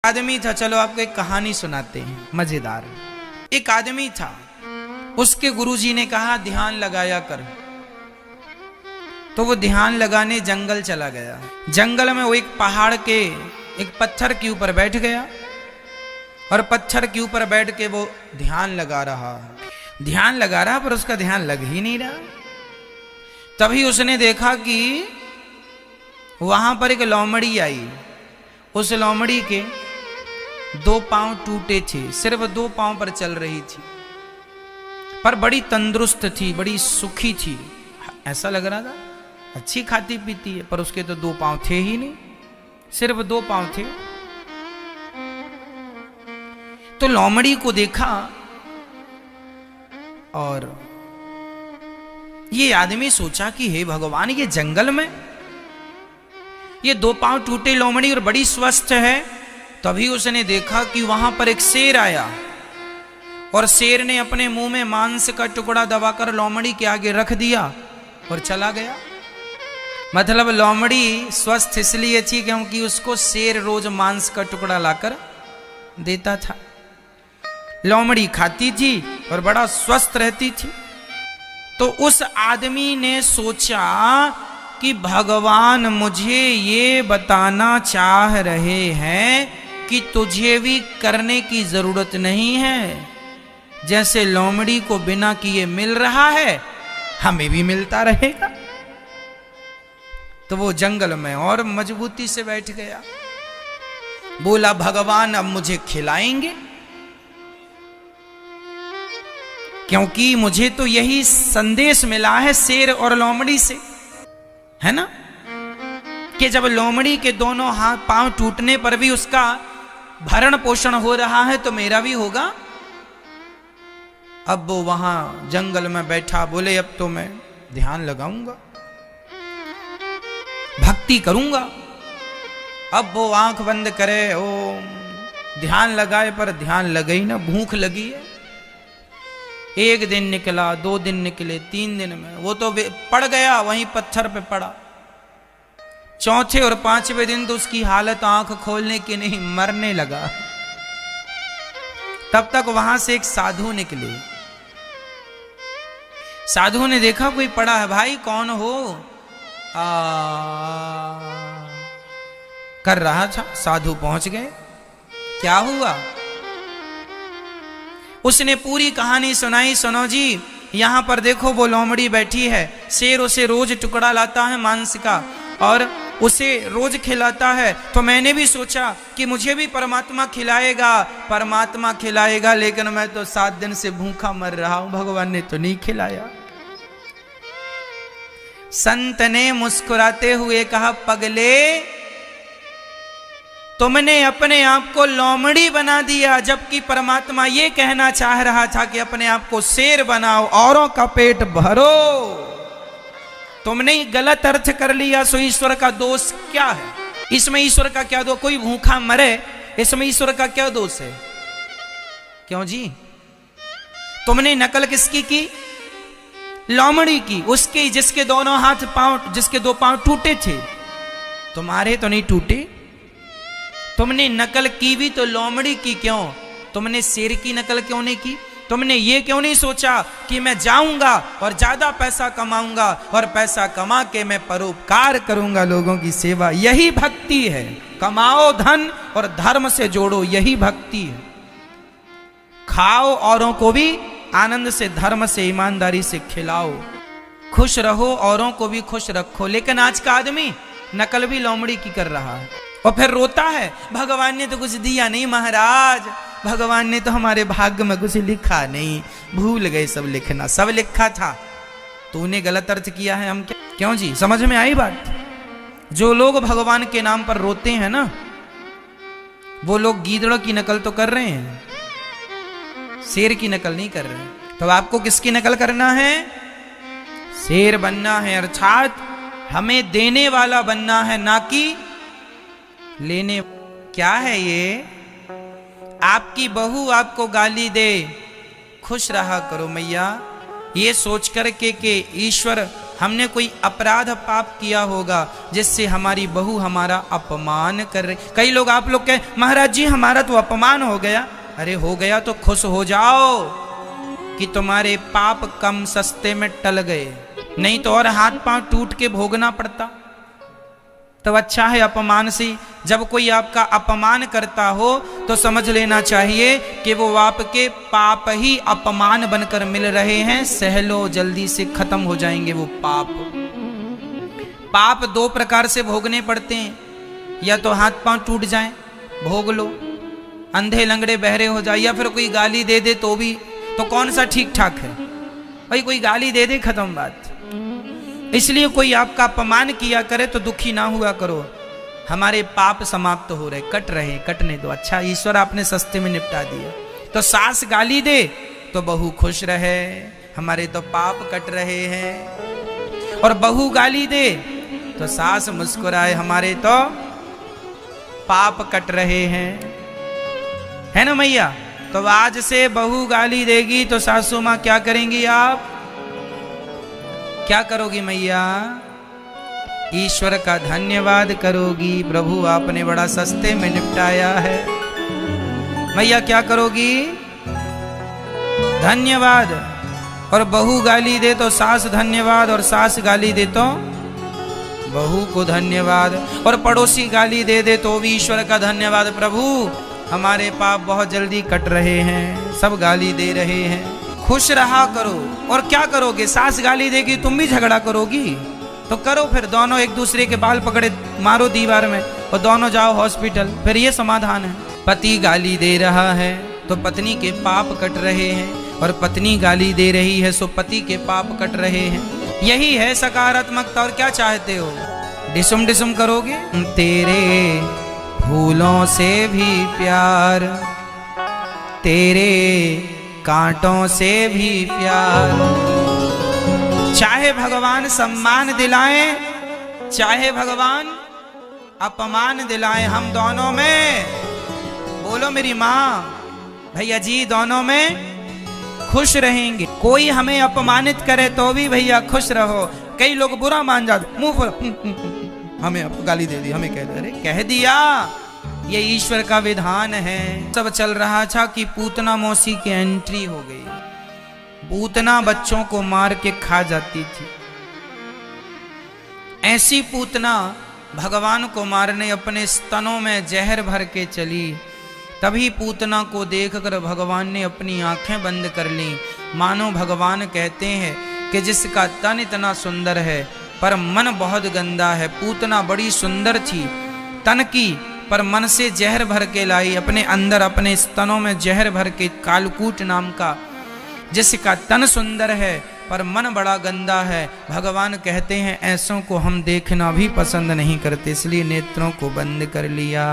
आदमी था, चलो आपको एक कहानी सुनाते हैं मजेदार। एक आदमी था, उसके गुरुजी ने कहा ध्यान लगाया कर, तो वो ध्यान लगाने जंगल चला गया। जंगल में वो एक पहाड़ के एक पत्थर के ऊपर बैठ गया और पत्थर के ऊपर बैठ के वो ध्यान लगा रहा पर उसका ध्यान लग ही नहीं रहा। तभी उसने देखा कि वहां पर एक लोमड़ी आई। उस लोमड़ी के 2 पांव टूटे थे, सिर्फ 2 पांव पर चल रही थी, पर बड़ी तंदुरुस्त थी, बड़ी सुखी थी। ऐसा लग रहा था अच्छी खाती पीती है, पर उसके तो 2 पांव थे ही नहीं, सिर्फ 2 पांव थे। तो लोमड़ी को देखा और ये आदमी सोचा कि हे भगवान, ये जंगल में ये 2 पांव टूटे लोमड़ी और बड़ी स्वस्थ है। तभी उसने देखा कि वहां पर एक शेर आया और शेर ने अपने मुंह में मांस का टुकड़ा दबाकर लोमड़ी के आगे रख दिया और चला गया। मतलब लोमड़ी स्वस्थ इसलिए थी क्योंकि उसको शेर रोज मांस का टुकड़ा लाकर देता था। लोमड़ी खाती थी और बड़ा स्वस्थ रहती थी। तो उस आदमी ने सोचा कि भगवान मुझे ये बताना चाह रहे हैं कि तुझे भी करने की जरूरत नहीं है, जैसे लोमड़ी को बिना किए मिल रहा है हमें भी मिलता रहेगा। तो वो जंगल में और मजबूती से बैठ गया। बोला भगवान अब मुझे खिलाएंगे, क्योंकि मुझे तो यही संदेश मिला है शेर और लोमड़ी से, है ना, कि जब लोमड़ी के दोनों हाथ पांव टूटने पर भी उसका भरण पोषण हो रहा है तो मेरा भी होगा। अब वो वहां जंगल में बैठा, बोले अब तो मैं ध्यान लगाऊंगा, भक्ति करूंगा। अब वो आंख बंद करे, ओम ध्यान लगाए, पर ध्यान लगे ही ना, भूख लगी है। 1 दिन निकला, 2 दिन निकले, 3 दिन में वो तो पड़ गया, वहीं पत्थर पे पड़ा। 4थे और 5वें दिन तो उसकी हालत आंख खोलने की नहीं, मरने लगा। तब तक वहां से एक साधु निकले। साधु ने देखा कोई पड़ा है, भाई कौन हो कर रहा था। साधु पहुंच गए, क्या हुआ? उसने पूरी कहानी सुनाई। सुनो जी, यहां पर देखो वो लोमड़ी बैठी है, शेर उसे रोज टुकड़ा लाता है मांस का और उसे रोज खिलाता है। तो मैंने भी सोचा कि मुझे भी परमात्मा खिलाएगा, लेकिन मैं तो 7 दिन से भूखा मर रहा हूं, भगवान ने तो नहीं खिलाया। संत ने मुस्कुराते हुए कहा, पगले तुमने अपने आप को लोमड़ी बना दिया, जबकि परमात्मा ये कहना चाह रहा था कि अपने आप को शेर बनाओ, औरों का पेट भरो। तुमने गलत अर्थ कर लिया, सो ईश्वर का दोष क्या है? इसमें ईश्वर का क्या दोष? कोई भूखा मरे, इसमें ईश्वर का क्या दोष है? क्यों जी? तुमने नकल किसकी की? लोमड़ी की, उसके जिसके दोनों हाथ पांव, जिसके 2 पांव टूटे थे। तुम्हारे तो नहीं टूटे। तुमने नकल की भी तो लोमड़ी की, क्यों? तुमने शेर की नकल क्यों नहीं की? तुमने ये क्यों नहीं सोचा कि मैं जाऊंगा और ज्यादा पैसा कमाऊंगा और पैसा कमा के मैं परोपकार करूंगा, लोगों की सेवा, यही भक्ति है। कमाओ धन और धर्म से जोड़ो, यही भक्ति है। खाओ औरों को भी आनंद से, धर्म से, ईमानदारी से खिलाओ, खुश रहो, औरों को भी खुश रखो। लेकिन आज का आदमी नकल भी लोमड़ी की कर रहा है और फिर रोता है, भगवान ने तो कुछ दिया नहीं महाराज, भगवान ने तो हमारे भाग्य में कुछ लिखा नहीं, भूल गए सब लिखना, सब लिखा था, तूने गलत अर्थ किया है, हम क्या? क्यों जी, समझ में आई बात? जो लोग भगवान के नाम पर रोते हैं ना, वो लोग गीदड़ों की नकल तो कर रहे हैं, शेर की नकल नहीं कर रहे। तो आपको किसकी नकल करना है? शेर बनना है, अर्थात हमें देने वाला बनना है, ना कि लेने। क्या है ये? आपकी बहू आपको गाली दे, खुश रहा करो मैया, ये सोच करके कि ईश्वर हमने कोई अपराध पाप किया होगा जिससे हमारी बहू हमारा अपमान कर रही। कई लोग आप लोग कहे महाराज जी हमारा तो अपमान हो गया। अरे हो गया तो खुश हो जाओ कि तुम्हारे पाप कम सस्ते में टल गए, नहीं तो और हाथ पांव टूट के भोगना पड़ता। तो अच्छा है अपमान से, जब कोई आपका अपमान करता हो तो समझ लेना चाहिए कि वो आपके पाप ही अपमान बनकर मिल रहे हैं। सह लो, जल्दी से खत्म हो जाएंगे वो पाप। पाप दो प्रकार से भोगने पड़ते हैं, या तो हाथ पांव टूट जाए भोग लो, अंधे लंगड़े बहरे हो जाए, या फिर कोई गाली दे दे तो भी, तो कौन सा ठीक ठाक है भाई? कोई गाली दे दे, खत्म बात। इसलिए कोई आपका अपमान किया करे तो दुखी ना हुआ करो। हमारे पाप समाप्त हो रहे, कट रहे, कटने दो। अच्छा ईश्वर आपने सस्ते में निपटा दिया। तो सास गाली दे तो बहू खुश रहे, हमारे तो पाप कट रहे हैं। और बहू गाली दे तो सास मुस्कुराए, हमारे तो पाप कट रहे हैं। है ना मैया? तो आज से बहू गाली देगी तो सासू मां क्या करेंगी? आप क्या करोगी मैया? ईश्वर का धन्यवाद करोगी, प्रभु आपने बड़ा सस्ते में निपटाया है। मैया क्या करोगी? धन्यवाद। और बहू गाली दे तो सास धन्यवाद, और सास गाली दे तो बहू को धन्यवाद, और पड़ोसी गाली दे दे तो भी ईश्वर का धन्यवाद, प्रभु हमारे पाप बहुत जल्दी कट रहे हैं, सब गाली दे रहे हैं। खुश रहा करो। और क्या करोगे? सास गाली देगी तुम भी झगड़ा करोगी? तो करो फिर, दोनों एक दूसरे के बाल पकड़े मारो दीवार में और दोनों जाओ हॉस्पिटल, फिर ये समाधान है। पति गाली दे रहा है तो पत्नी के पाप कट रहे हैं, और पत्नी गाली दे रही है सो पति के पाप कट रहे हैं। यही है सकारात्मकता। और क्या चाहते हो? डिसुम डिसुम करोगे? तेरे फूलों से भी प्यार, तेरे कांटों से भी प्यार। चाहे भगवान सम्मान दिलाएं, चाहे भगवान अपमान दिलाएं, हम दोनों में, बोलो मेरी माँ भैया जी, दोनों में खुश रहेंगे। कोई हमें अपमानित करे तो भी भैया खुश रहो। कई लोग बुरा मान जाते, मुंह पर हमें गाली दे दी, हमें कह दे, अरे कह दिया, ये ईश्वर का विधान है। सब चल रहा था कि पूतना मौसी की एंट्री हो गई। पूतना बच्चों को मार के खा जाती थी। ऐसी पूतना भगवान को मारने अपने स्तनों में जहर भर के चली। तभी पूतना को देखकर भगवान ने अपनी आंखें बंद कर ली। मानो भगवान कहते हैं कि जिसका तन इतना सुंदर है पर मन बहुत गंदा है। पूतना बड़ी सुंदर थी तन की, पर मन से जहर भर के लाई अपने अंदर, अपने स्तनों में जहर भर के। कालकूट नाम का जिसका तन सुंदर है पर मन बड़ा गंदा है। भगवान कहते हैं ऐसों को हम देखना भी पसंद नहीं करते, इसलिए नेत्रों को बंद कर लिया,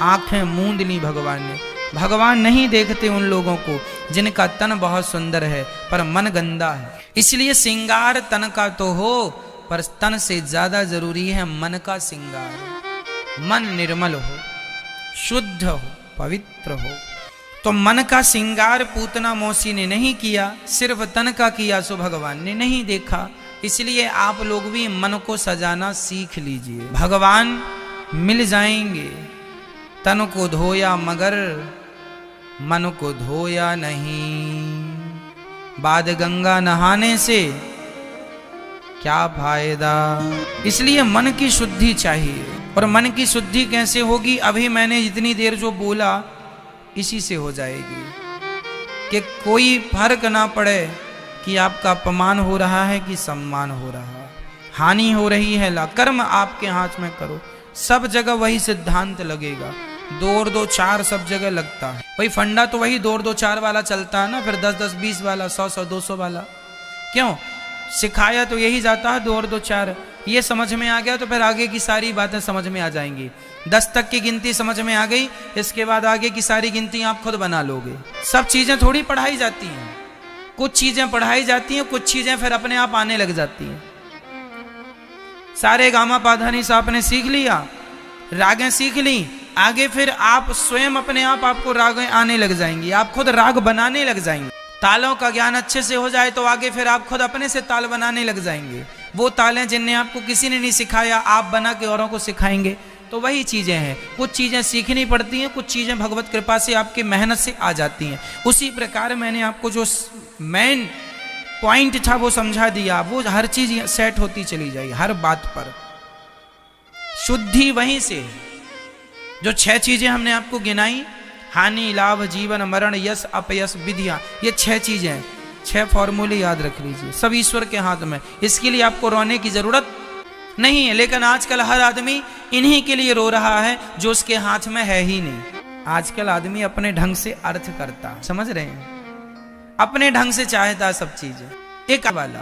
आंखें मूंद ली भगवान ने। भगवान नहीं देखते उन लोगों को जिनका तन बहुत सुंदर है पर मन गंदा है। इसलिए श्रृंगार तन का तो हो, पर तन से ज्यादा जरूरी है मन का श्रृंगार। मन निर्मल हो, शुद्ध हो, पवित्र हो। तो मन का श्रृंगार पूतना मौसी ने नहीं किया, सिर्फ तन का किया, सो भगवान ने नहीं देखा। इसलिए आप लोग भी मन को सजाना सीख लीजिए, भगवान मिल जाएंगे। तन को धोया मगर मन को धोया नहीं, बाद गंगा नहाने से क्या फायदा। इसलिए मन की शुद्धि चाहिए। और मन की शुद्धि कैसे होगी? अभी मैंने जितनी देर जो बोला इसी से हो जाएगी, कि कोई फर्क ना पड़े कि आपका अपमान हो रहा है कि सम्मान हो रहा है, हानि हो रही है, ला कर्म आपके हाथ में करो। सब जगह वही सिद्धांत लगेगा, 2 और 2 4 सब जगह लगता है। वही फंडा तो वही 2 और 2 4 वाला चलता है ना, फिर 10 10 20 वाला, 100 100 200 वाला। क्यों सिखाया तो यही जाता है 2 और 2 4। ये समझ में आ गया तो फिर आगे की सारी बातें समझ में आ जाएंगी। 10 तक की गिनती समझ में आ गई, इसके बाद आगे की सारी गिनती आप खुद बना लोगे। सब चीजें थोड़ी पढ़ाई जाती हैं, कुछ चीजें पढ़ाई जाती हैं, कुछ चीजें फिर अपने आप आने लग जाती हैं। सारे गामा पाधानी सा आपने सीख लिया, रागें सीख ली, आगे फिर आप स्वयं अपने आप आपको रागें आने लग जाएंगी, आप खुद राग बनाने लग जाएंगे। तालों का ज्ञान अच्छे से हो जाए तो आगे फिर आप खुद अपने से ताल बनाने लग जाएंगे। वो ताले जिन्हें आपको किसी ने नहीं सिखाया, आप बना के औरों को सिखाएंगे। तो वही चीज़ें हैं, कुछ चीज़ें सीखनी पड़ती हैं, कुछ चीज़ें भगवत कृपा से आपकी मेहनत से आ जाती हैं। उसी प्रकार मैंने आपको जो मेन पॉइंट था वो समझा दिया, वो हर चीज़ सेट होती चली जाएगी। हर बात पर शुद्धि वहीं से। जो 6 चीज़ें हमने आपको गिनाई, हानि लाभ जीवन मरण यश अपयश विधियां, ये 6 चीज़ें हैं। 6 फॉर्मूले याद रख लीजिए, सब ईश्वर के हाथ में। इसके लिए आपको रोने की जरूरत नहीं है। लेकिन आजकल हर आदमी इन्हीं के लिए रो रहा है जो उसके हाथ में है ही नहीं। आजकल आदमी अपने ढंग से अर्थ करता, समझ रहे हैं, अपने ढंग से चाहता सब चीजें। एक वाला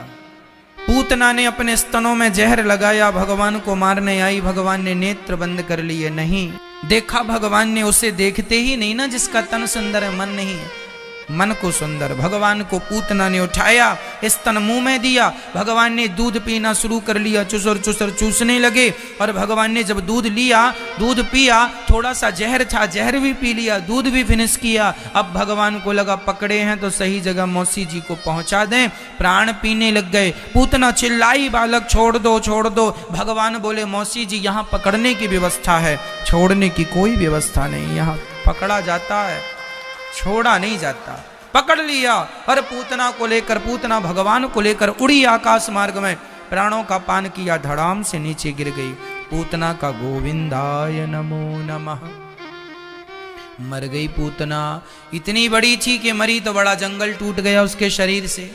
पूतना ने अपने स्तनों में जहर लगाया, भगवान को मारने आई, भगवान ने नेत्र बंद कर लिए, नहीं देखा भगवान ने उसे, देखते ही नहीं ना जिसका तन सुंदर है मन नहीं है, मन को सुंदर। भगवान को पूतना ने उठाया, स्तन मुंह में दिया, भगवान ने दूध पीना शुरू कर लिया, चुसर चुसर चूसने लगे। और भगवान ने जब दूध लिया, दूध पिया, थोड़ा सा जहर था, जहर भी पी लिया, दूध भी फिनिश किया। अब भगवान को लगा पकड़े हैं तो सही जगह मौसी जी को पहुंचा दें, प्राण पीने लग गए। पूतना चिल्लाई, बालक छोड़ दो छोड़ दो। भगवान बोले मौसी जी यहाँ पकड़ने की व्यवस्था है, छोड़ने की कोई व्यवस्था नहीं, यहाँ पकड़ा जाता है, छोड़ा नहीं जाता। पकड़ लिया और पूतना को लेकर, पूतना भगवान को लेकर उड़ी आकाश मार्ग में, प्राणों का पान किया, धड़ाम से नीचे गिर गई। पूतना का गोविंदाय नमो नमः। मर गई पूतना, इतनी बड़ी थी कि मरी तो बड़ा जंगल टूट गया उसके शरीर से।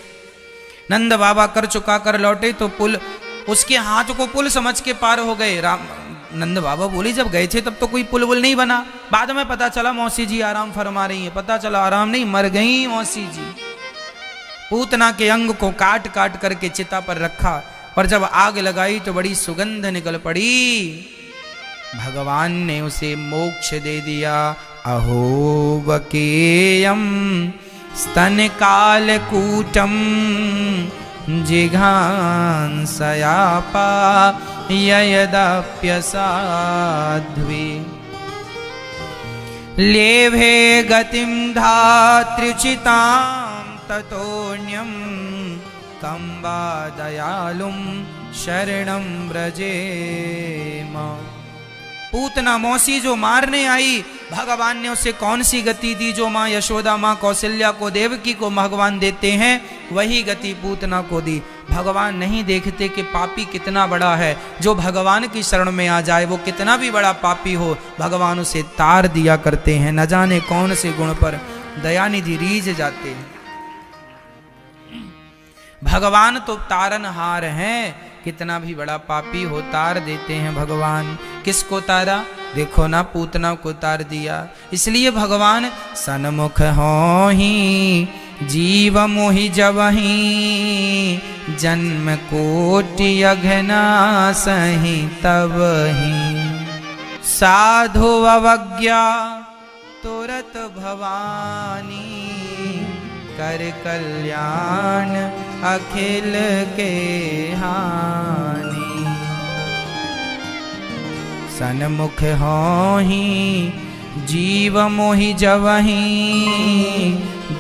नंद बाबा कर चुका कर लौटे तो पुल, उसके हाथ को पुल समझ के पार हो गए। नंद बाबा बोले जब गए थे तब तो कोई पुल वुल नहीं बना, बाद में पता चला मौसी जी आराम फरमा रही है, पता चला आराम नहीं, मर गई मौसी जी। पूतना के अंग को काट काट करके चिता पर रखा और जब आग लगाई तो बड़ी सुगंध निकल पड़ी। भगवान ने उसे मोक्ष दे दिया। अहो वकेयम स्तन काल कूटम जिघांसयापा ययदप्यसाध्वी लेभे गतिं धात्र्युचितां ततोऽन्यं कं वा दयालुं शरणं व्रजेम। पूतना मौसी जो मारने आई, भगवान ने उसे कौन सी गति दी? जो माँ यशोदा, माँ कौशल्या को, देवकी को भगवान देते हैं, वही गति पूतना को दी। भगवान नहीं देखते कि पापी कितना बड़ा है, जो भगवान की शरण में आ जाए वो कितना भी बड़ा पापी हो, भगवान उसे तार दिया करते हैं। न जाने कौन से गुण पर दयानिधि रीझ जाते हैं। भगवान तो तारनहार हैं, कितना भी बड़ा पापी हो तार देते हैं भगवान। किसको तारा? देखो ना, पूतना को तार दिया। इसलिए भगवान सन्मुख हो ही जीव मोहि जबहि, जन्म कोटि अघना सही तबहि, साधु अवज्ञा तुरत भवानी, कर कल्याण अखिल के हानि। सन्मुख होहि जीव मोहि जबहि,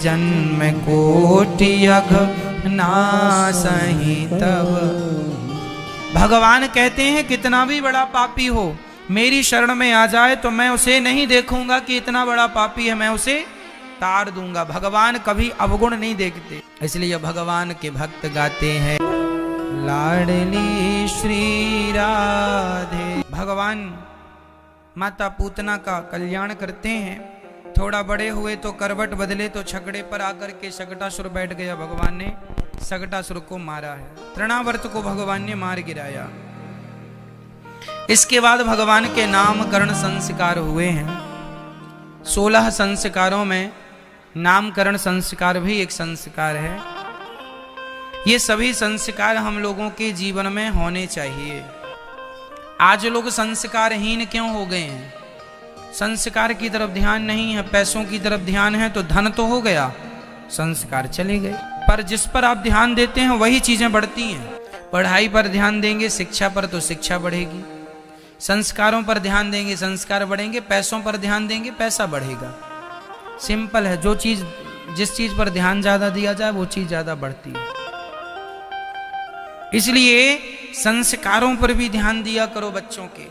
जन्म कोटि अघना सही तब। भगवान कहते हैं कितना भी बड़ा पापी हो, मेरी शरण में आ जाए तो मैं उसे नहीं देखूंगा कि इतना बड़ा पापी है, मैं उसे तार दूंगा। भगवान कभी अवगुण नहीं देखते। इसलिए भगवान के भक्त गाते हैं लाडली श्री राधे। भगवान माता पूतना का कल्याण करते हैं। थोड़ा बड़े हुए तो करवट बदले तो छकड़े पर आकर के शकटासुर बैठ गया। भगवान ने शकटासुर को मारा है, तृणावर्त को भगवान ने मार गिराया। इसके बाद भगवान के नामकरण संस्कार हुए हैं। 16 संस्कारों में नामकरण संस्कार भी एक संस्कार है। ये सभी संस्कार हम लोगों के जीवन में होने चाहिए। आज लोग संस्कारहीन क्यों हो गए हैं? संस्कार की तरफ ध्यान नहीं है, पैसों की तरफ ध्यान है, तो धन तो हो गया, संस्कार चले गए। पर जिस पर आप ध्यान देते हैं वही चीजें बढ़ती हैं। पढ़ाई पर ध्यान देंगे, शिक्षा पर, तो शिक्षा बढ़ेगी। संस्कारों पर ध्यान देंगे, संस्कार बढ़ेंगे। पैसों पर ध्यान देंगे, पैसा बढ़ेगा। सिंपल है, जो चीज, जिस चीज पर ध्यान ज्यादा दिया जाए वो चीज ज्यादा बढ़ती है। इसलिए संस्कारों पर भी ध्यान दिया करो बच्चों के।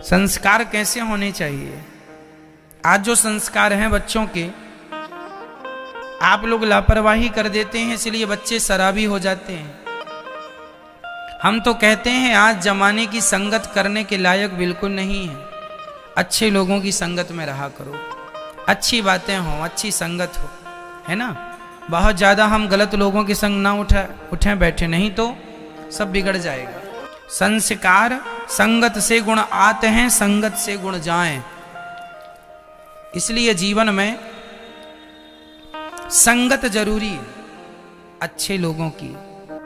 संस्कार कैसे होने चाहिए? आज जो संस्कार हैं बच्चों के, आप लोग लापरवाही कर देते हैं, इसलिए बच्चे शराबी हो जाते हैं। हम तो कहते हैं आज जमाने की संगत करने के लायक बिल्कुल नहीं है। अच्छे लोगों की संगत में रहा करो, अच्छी बातें हो, अच्छी संगत हो, है ना। बहुत ज़्यादा हम गलत लोगों के संग ना उठे बैठे, नहीं तो सब बिगड़ जाएगा। संस्कार संगत से गुण आते हैं, संगत से गुण जाएं। इसलिए जीवन में संगत जरूरी है अच्छे लोगों की।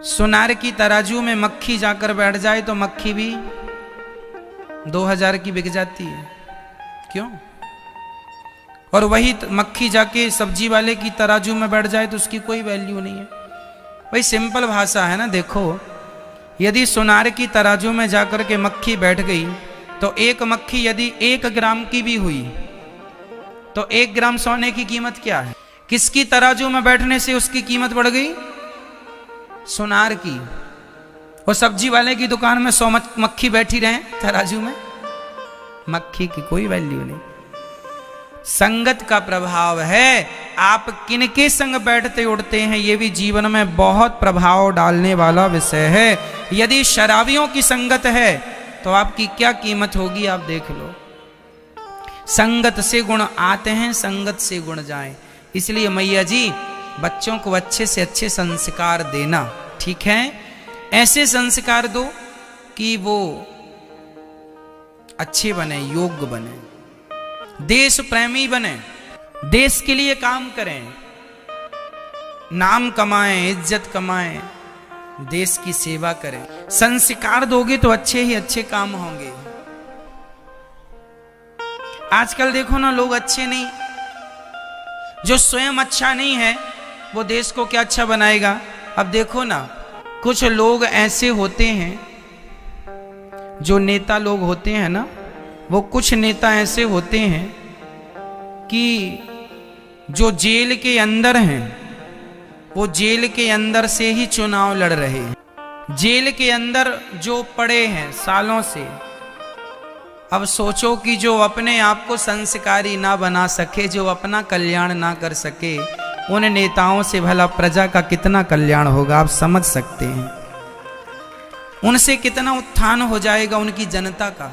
सुनार की तराजू में मक्खी जाकर बैठ जाए तो मक्खी भी 2000 की बिक जाती है, क्यों? और वही मक्खी जाके सब्जी वाले की तराजू में बैठ जाए तो उसकी कोई वैल्यू नहीं है। भाई सिंपल भाषा है ना। देखो, यदि सुनार की तराजू में जाकर के मक्खी बैठ गई तो एक मक्खी यदि 1 ग्राम की भी हुई तो 1 ग्राम सोने की कीमत क्या है? किसकी तराजू में बैठने से उसकी कीमत बढ़ गई? सुनार की। और सब्जी वाले की दुकान में 100 मक्खी बैठी रहे तराजू में, मक्खी की कोई वैल्यू नहीं। संगत का प्रभाव है। आप किनके संग बैठते उठते हैं, ये भी जीवन में बहुत प्रभाव डालने वाला विषय है। यदि शराबियों की संगत है तो आपकी क्या कीमत होगी, आप देख लो। संगत से गुण आते हैं, संगत से गुण जाएं। इसलिए मैया जी बच्चों को अच्छे से अच्छे संस्कार देना, ठीक है। ऐसे संस्कार दो कि वो अच्छे बने, योग्य बने, देश प्रेमी बने, देश के लिए काम करें, नाम कमाएं, इज्जत कमाएं, देश की सेवा करें। संस्कार दोगे तो अच्छे ही अच्छे काम होंगे। आजकल देखो ना, लोग अच्छे नहीं, जो स्वयं अच्छा नहीं है वो देश को क्या अच्छा बनाएगा। अब देखो ना, कुछ लोग ऐसे होते हैं, जो नेता लोग होते हैं ना, वो कुछ नेता ऐसे होते हैं कि जो जेल के अंदर हैं, वो जेल के अंदर से ही चुनाव लड़ रहे हैं। जेल के अंदर जो पड़े हैं सालों से, अब सोचो कि जो अपने आप को संस्कारी ना बना सके, जो अपना कल्याण ना कर सके, उन नेताओं से भला प्रजा का कितना कल्याण होगा, आप समझ सकते हैं। उनसे कितना उत्थान हो जाएगा उनकी जनता का।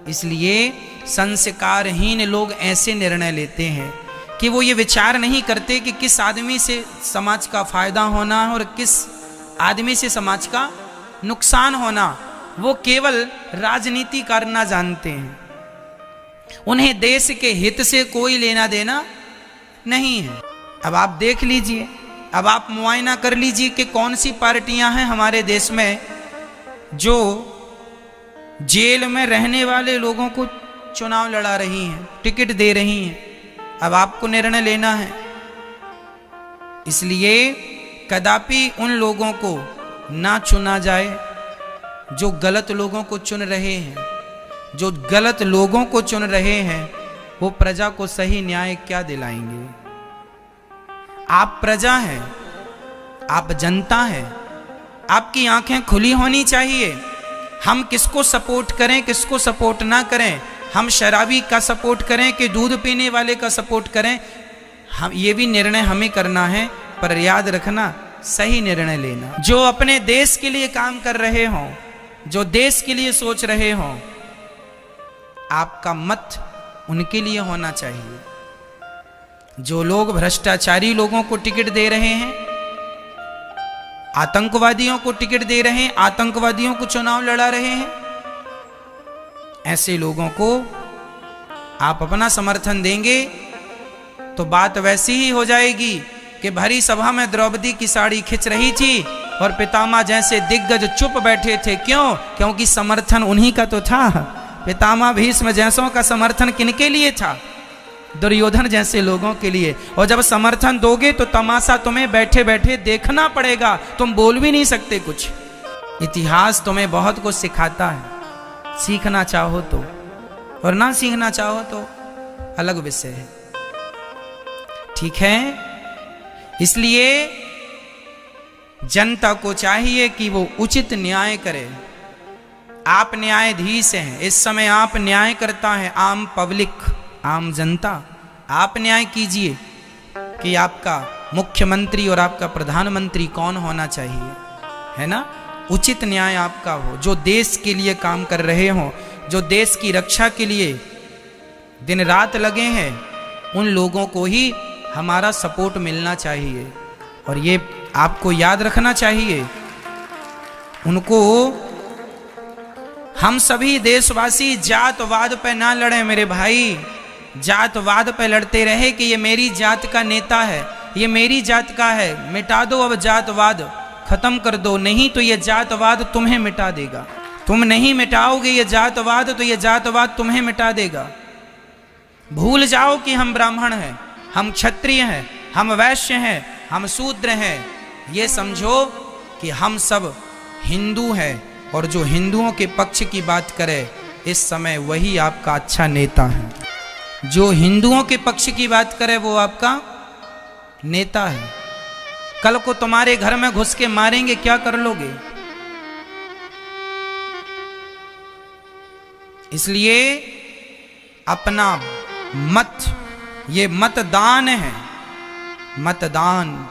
इसलिए संस्कारहीन लोग ऐसे निर्णय लेते हैं कि वो ये विचार नहीं करते कि किस आदमी से समाज का फायदा होना है और किस आदमी से समाज का नुकसान होना। वो केवल राजनीति करना जानते हैं, उन्हें देश के हित से कोई लेना देना नहीं है। अब आप देख लीजिए, अब आप मुआयना कर लीजिए कि कौन सी पार्टियां हैं हमारे देश में जो जेल में रहने वाले लोगों को चुनाव लड़ा रही हैं, टिकट दे रही हैं। अब आपको निर्णय लेना है। इसलिए कदापि उन लोगों को ना चुना जाए जो गलत लोगों को चुन रहे हैं। जो गलत लोगों को चुन रहे हैं वो प्रजा को सही न्याय क्या दिलाएंगे। आप प्रजा हैं, आप जनता हैं, आपकी आंखें खुली होनी चाहिए। हम किसको सपोर्ट करें, किसको सपोर्ट ना करें, हम शराबी का सपोर्ट करें कि दूध पीने वाले का सपोर्ट करें, हम ये भी निर्णय हमें करना है। पर याद रखना, सही निर्णय लेना। जो अपने देश के लिए काम कर रहे हों, जो देश के लिए सोच रहे हों, आपका मत उनके लिए होना चाहिए। जो लोग भ्रष्टाचारी लोगों को टिकट दे रहे हैं, आतंकवादियों को टिकट दे रहे हैं, आतंकवादियों को चुनाव लड़ा रहे हैं, ऐसे लोगों को आप अपना समर्थन देंगे तो बात वैसी ही हो जाएगी कि भरी सभा में द्रौपदी की साड़ी खिंच रही थी और पितामह जैसे दिग्गज चुप बैठे थे। क्यों? क्योंकि समर्थन उन्हीं का तो था। पितामह भीष्म जैसों का समर्थन किनके लिए था? दुर्योधन जैसे लोगों के लिए। और जब समर्थन दोगे तो तमाशा तुम्हें बैठे बैठे देखना पड़ेगा, तुम बोल भी नहीं सकते कुछ। इतिहास तुम्हें बहुत कुछ सिखाता है, सीखना चाहो तो, और ना सीखना चाहो तो अलग विषय है। ठीक है? इसलिए जनता को चाहिए कि वो उचित न्याय करे। आप न्यायाधीश हैं, इस समय आप न्याय करता है आम पब्लिक, आम जनता। आप न्याय कीजिए कि आपका मुख्यमंत्री और आपका प्रधानमंत्री कौन होना चाहिए, है ना। उचित न्याय आपका हो, जो देश के लिए काम कर रहे हों, जो देश की रक्षा के लिए दिन रात लगे हैं, उन लोगों को ही हमारा सपोर्ट मिलना चाहिए। और ये आपको याद रखना चाहिए, उनको हम सभी देशवासी जातवाद पे ना लड़े मेरे भाई। जातवाद पे लड़ते रहे कि ये मेरी जात का नेता है, ये मेरी जात का है, मिटा दो अब जातवाद, खत्म कर दो, नहीं तो ये जातवाद तुम्हें मिटा देगा। तुम नहीं मिटाओगे ये जातवाद तो ये जातवाद तुम्हें मिटा देगा। भूल जाओ कि हम ब्राह्मण हैं, हम क्षत्रिय हैं, हम वैश्य हैं, हम शूद्र हैं। ये समझो कि हम सब हिंदू हैं, और जो हिंदुओं के पक्ष की बात करे इस समय वही आपका अच्छा नेता है। जो हिंदुओं के पक्ष की बात करे वो आपका नेता है। कल को तुम्हारे घर में घुस के मारेंगे, क्या कर लोगे? इसलिए अपना मत, ये मतदान है, मतदान,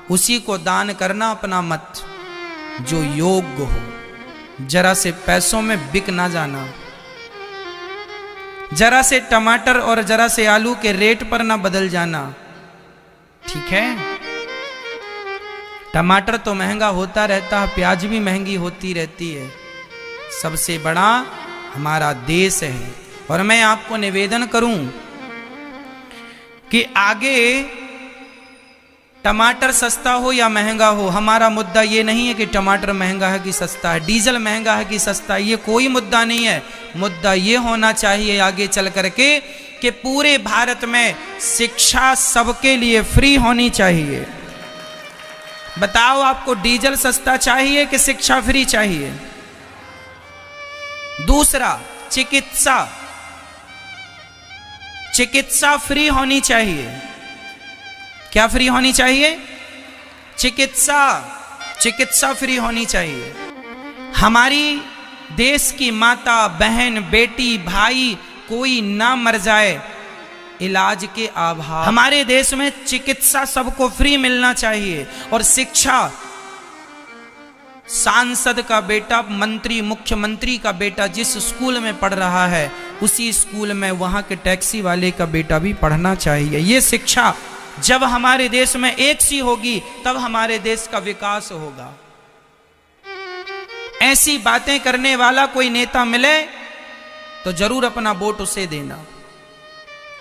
उसी को दान करना अपना मत जो योग्य हो। जरा से पैसों में बिक ना जाना, जरा से टमाटर और जरा से आलू के रेट पर ना बदल जाना, ठीक है। टमाटर तो महंगा होता रहता है, प्याज भी महंगी होती रहती है। सबसे बड़ा हमारा देश है। और मैं आपको निवेदन करूं कि आगे टमाटर सस्ता हो या महंगा हो, हमारा मुद्दा ये नहीं है कि टमाटर महंगा है कि सस्ता है, डीजल महंगा है कि सस्ता है, ये कोई मुद्दा नहीं है। मुद्दा ये होना चाहिए आगे चल करके कि पूरे भारत में शिक्षा सबके लिए फ्री होनी चाहिए। बताओ, आपको डीजल सस्ता चाहिए कि शिक्षा फ्री चाहिए? दूसरा, चिकित्सा, चिकित्सा फ्री होनी चाहिए। क्या फ्री होनी चाहिए? चिकित्सा, चिकित्सा फ्री होनी चाहिए। हमारी देश की माता, बहन, बेटी, भाई कोई ना मर जाए इलाज के अभाव। हमारे देश में चिकित्सा सबको फ्री मिलना चाहिए। और शिक्षा, सांसद का बेटा, मंत्री, मुख्यमंत्री का बेटा जिस स्कूल में पढ़ रहा है उसी स्कूल में वहां के टैक्सी वाले का बेटा भी पढ़ना चाहिए। ये शिक्षा जब हमारे देश में एक सी होगी तब हमारे देश का विकास होगा। ऐसी बातें करने वाला कोई नेता मिले तो जरूर अपना वोट उसे देना,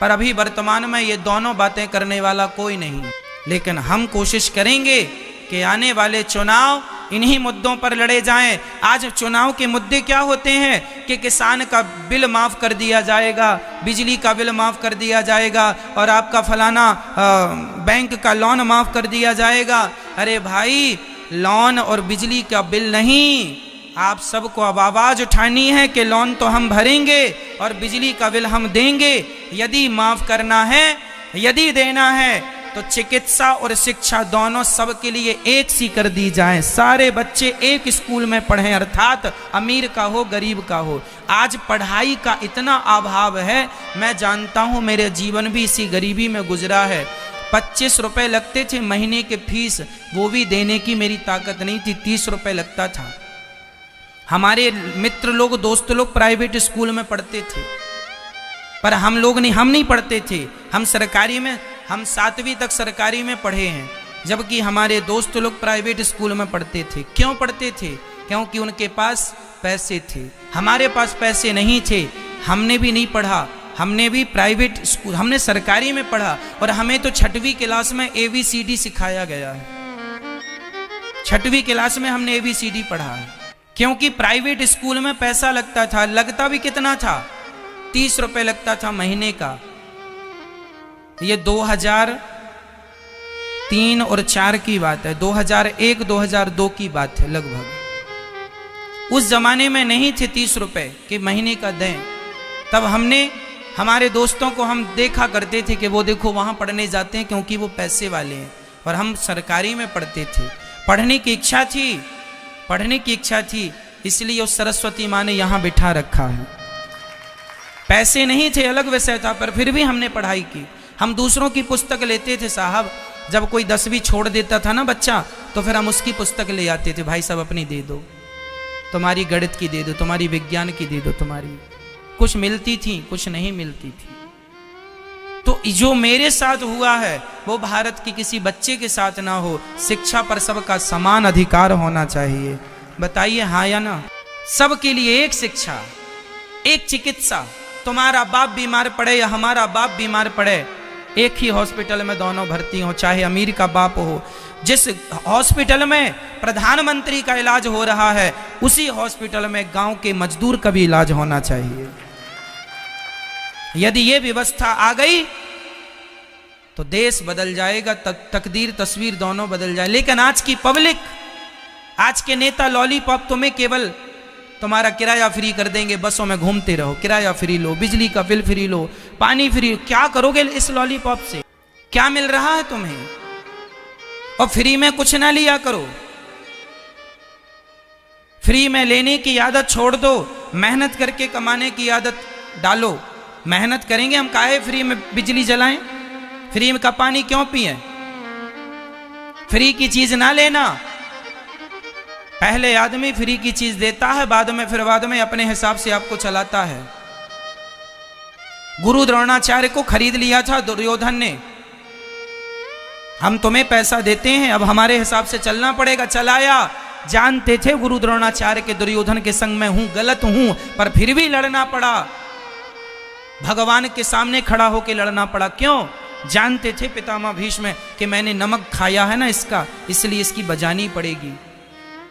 पर अभी वर्तमान में ये दोनों बातें करने वाला कोई नहीं। लेकिन हम कोशिश करेंगे कि आने वाले चुनाव इन्हीं मुद्दों पर लड़े जाएं। आज चुनाव के मुद्दे क्या होते हैं कि किसान का बिल माफ कर दिया जाएगा, बिजली का बिल माफ कर दिया जाएगा, और आपका फलाना बैंक का लोन माफ कर दिया जाएगा। अरे भाई, लोन और बिजली का बिल नहीं, आप सबको अब आवाज उठानी है कि लोन तो हम भरेंगे और बिजली का बिल हम देंगे। यदि माफ करना है, यदि देना है तो चिकित्सा और शिक्षा दोनों सबके लिए एक सी कर दी जाए। सारे बच्चे एक स्कूल में पढ़ें, अर्थात अमीर का हो गरीब का हो। आज पढ़ाई का इतना अभाव है, मैं जानता हूं, मेरे जीवन भी इसी गरीबी में गुजरा है। 25 रुपए लगते थे महीने के फीस, वो भी देने की मेरी ताकत नहीं थी, 30 रुपए लगता था। हमारे मित्र लोग, दोस्त लोग प्राइवेट स्कूल में पढ़ते थे, पर हम लोग नहीं, हम नहीं पढ़ते थे। हम सरकारी में, हम 7वीं तक सरकारी में पढ़े हैं, जबकि हमारे दोस्त लोग प्राइवेट स्कूल में पढ़ते थे। क्यों पढ़ते थे? क्योंकि उनके पास पैसे थे। हमारे पास पैसे नहीं थे, हमने भी नहीं पढ़ा, हमने भी प्राइवेट स्कूल, हमने सरकारी में पढ़ा। और हमें तो 6वीं क्लास में ABCD सिखाया गया है। 6वीं क्लास में हमने ABCD पढ़ा है, क्योंकि प्राइवेट स्कूल में पैसा लगता था। लगता भी कितना था? 30 रुपए लगता था महीने का। ये 2003 और 4 की बात है, 2001-2002 की बात है लगभग। उस जमाने में नहीं थे 30 रुपए कि महीने का दें। तब हमने, हमारे दोस्तों को हम देखा करते थे कि वो देखो वहां पढ़ने जाते हैं क्योंकि वो पैसे वाले हैं, और हम सरकारी में पढ़ते थे। पढ़ने की इच्छा थी, पढ़ने की इच्छा थी, इसलिए उस सरस्वती माँ ने यहाँ बिठा रखा है। पैसे नहीं थे, अलग विषय था, पर फिर भी हमने पढ़ाई की। हम दूसरों की पुस्तक लेते थे साहब, जब कोई 10वीं छोड़ देता था ना बच्चा, तो फिर हम उसकी पुस्तक ले आते थे, भाई साहब अपनी दे दो, तुम्हारी गणित की दे दो, तुम्हारी विज्ञान की दे दो, तुम्हारी कुछ मिलती थी, कुछ नहीं मिलती थी। तो जो मेरे साथ हुआ है वो भारत की किसी बच्चे के साथ ना हो। शिक्षा पर सबका समान अधिकार होना चाहिए। बताइए हाँ या ना? सबके लिए एक शिक्षा, एक चिकित्सा। तुम्हारा बाप बीमार पड़े या हमारा बाप बीमार पड़े, एक ही हॉस्पिटल में दोनों भर्ती हो, चाहे अमीर का बाप हो। जिस हॉस्पिटल में प्रधानमंत्री का इलाज हो रहा है, उसी हॉस्पिटल में गांव के मजदूर का भी इलाज होना चाहिए। यदि ये व्यवस्था आ गई तो देश बदल जाएगा, तकदीर तस्वीर दोनों बदल जाए। लेकिन आज की पब्लिक, आज के नेता लॉलीपॉप तुम्हें केवल तुम्हारा किराया फ्री कर देंगे, बसों में घूमते रहो, किराया फ्री लो, बिजली का बिल फ्री लो, पानी फ्री। क्या करोगे इस लॉलीपॉप से? क्या मिल रहा है तुम्हें? और फ्री में कुछ ना लिया करो, फ्री में लेने की आदत छोड़ दो, मेहनत करके कमाने की आदत डालो। मेहनत करेंगे हम, काहे फ्री में बिजली जलाएं, फ्री में का पानी क्यों पिए? फ्री की चीज ना लेना। पहले आदमी फ्री की चीज देता है, बाद में अपने हिसाब से आपको चलाता है। गुरु द्रोणाचार्य को खरीद लिया था दुर्योधन ने। हम तुम्हें पैसा देते हैं, अब हमारे हिसाब से चलना पड़ेगा। चलाया, जानते थे गुरु द्रोणाचार्य के दुर्योधन के संग में हूं, गलत हूं, पर फिर भी लड़ना पड़ा। भगवान के सामने खड़ा होकर लड़ना पड़ा। क्यों? जानते थे पितामह भीष्म कि मैंने नमक खाया है ना इसका, इसलिए इसकी बजानी पड़ेगी।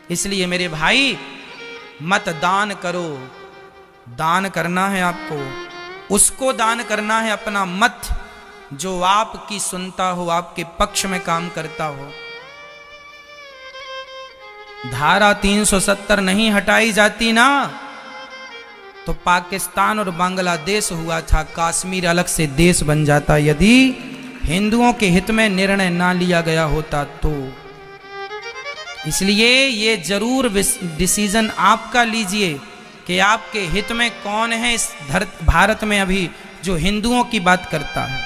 इसलिए मेरे भाई, मत दान करो। दान करना है आपको, उसको दान करना है अपना मत, जो आपकी सुनता हो, आपके पक्ष में काम करता हो। धारा 370 नहीं हटाई जाती ना, तो पाकिस्तान और बांग्लादेश हुआ था, कश्मीर अलग से देश बन जाता, यदि हिंदुओं के हित में निर्णय ना लिया गया होता तो। इसलिए ये जरूर डिसीजन आपका लीजिए कि आपके हित में कौन है इस भारत में अभी जो हिंदुओं की बात करता है।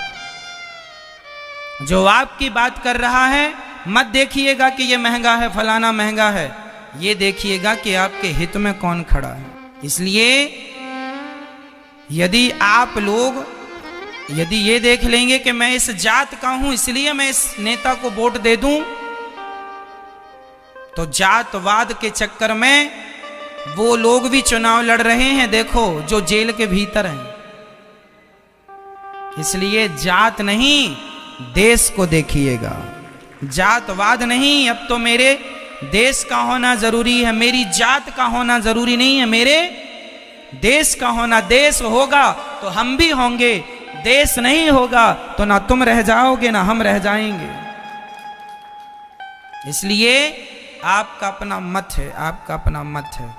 जो आपकी बात कर रहा है, मत देखिएगा कि ये महंगा है, फलाना महंगा है, ये देखिएगा कि आपके हित में कौन खड़ा है। इसलिए यदि आप लोग ये देख लेंगे कि मैं इस जात का हूं इसलिए मैं इस नेता को वोट दे दूं, तो जातवाद के चक्कर में वो लोग भी चुनाव लड़ रहे हैं, देखो, जो जेल के भीतर हैं। इसलिए जात नहीं, देश को देखिएगा, जातवाद नहीं। अब तो मेरे देश का होना जरूरी है, मेरी जात का होना जरूरी नहीं है, मेरे देश का होना। देश होगा तो हम भी होंगे, देश नहीं होगा तो ना तुम रह जाओगे ना हम रह जाएंगे। इसलिए आपका अपना मत है, आपका अपना मत है,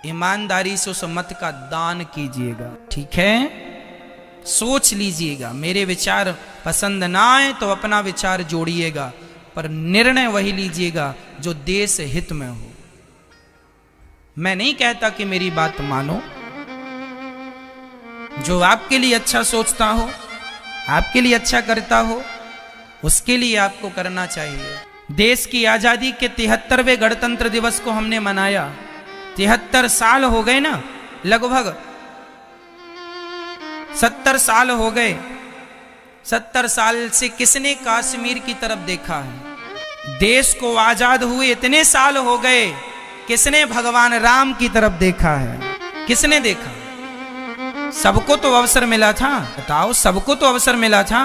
ईमानदारी से उस मत का दान कीजिएगा, ठीक है? सोच लीजिएगा, मेरे विचार पसंद ना आए तो अपना विचार जोड़िएगा, पर निर्णय वही लीजिएगा जो देश हित में हो। मैं नहीं कहता कि मेरी बात मानो, जो आपके लिए अच्छा सोचता हो, आपके लिए अच्छा करता हो, उसके लिए आपको करना चाहिए। देश की आजादी के 73वें गणतंत्र दिवस को हमने मनाया। 73 साल हो गए ना, लगभग 70 साल हो गए। 70 साल से किसने कश्मीर की तरफ देखा है? देश को आजाद हुए इतने साल हो गए, किसने भगवान राम की तरफ देखा है? किसने देखा? सबको तो अवसर मिला था, बताओ, सबको तो अवसर मिला था,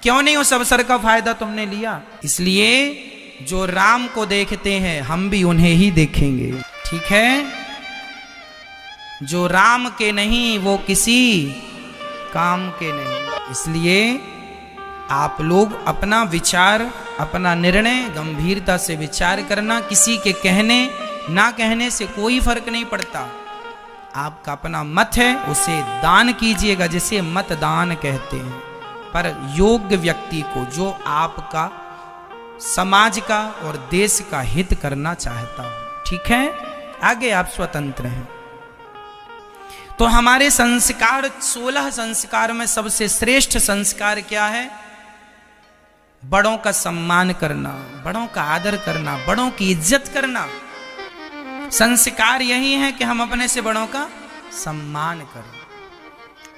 क्यों नहीं उस अवसर का फायदा तुमने लिया? इसलिए जो राम को देखते हैं हम भी उन्हें ही देखेंगे, ठीक है? जो राम के नहीं वो किसी काम के नहीं। इसलिए आप लोग अपना विचार, अपना निर्णय गंभीरता से विचार करना। किसी के कहने ना कहने से कोई फर्क नहीं पड़ता। आपका अपना मत है, उसे दान कीजिएगा, जिसे मतदान कहते हैं। पर योग्य व्यक्ति को, जो आपका समाज का और देश का हित करना चाहता हूं। ठीक है, आगे आप स्वतंत्र हैं। तो हमारे संस्कार 16 संस्कार में सबसे श्रेष्ठ संस्कार क्या है? बड़ों का सम्मान करना, बड़ों का आदर करना, बड़ों की इज्जत करना। संस्कार यही है कि हम अपने से बड़ों का सम्मान करें,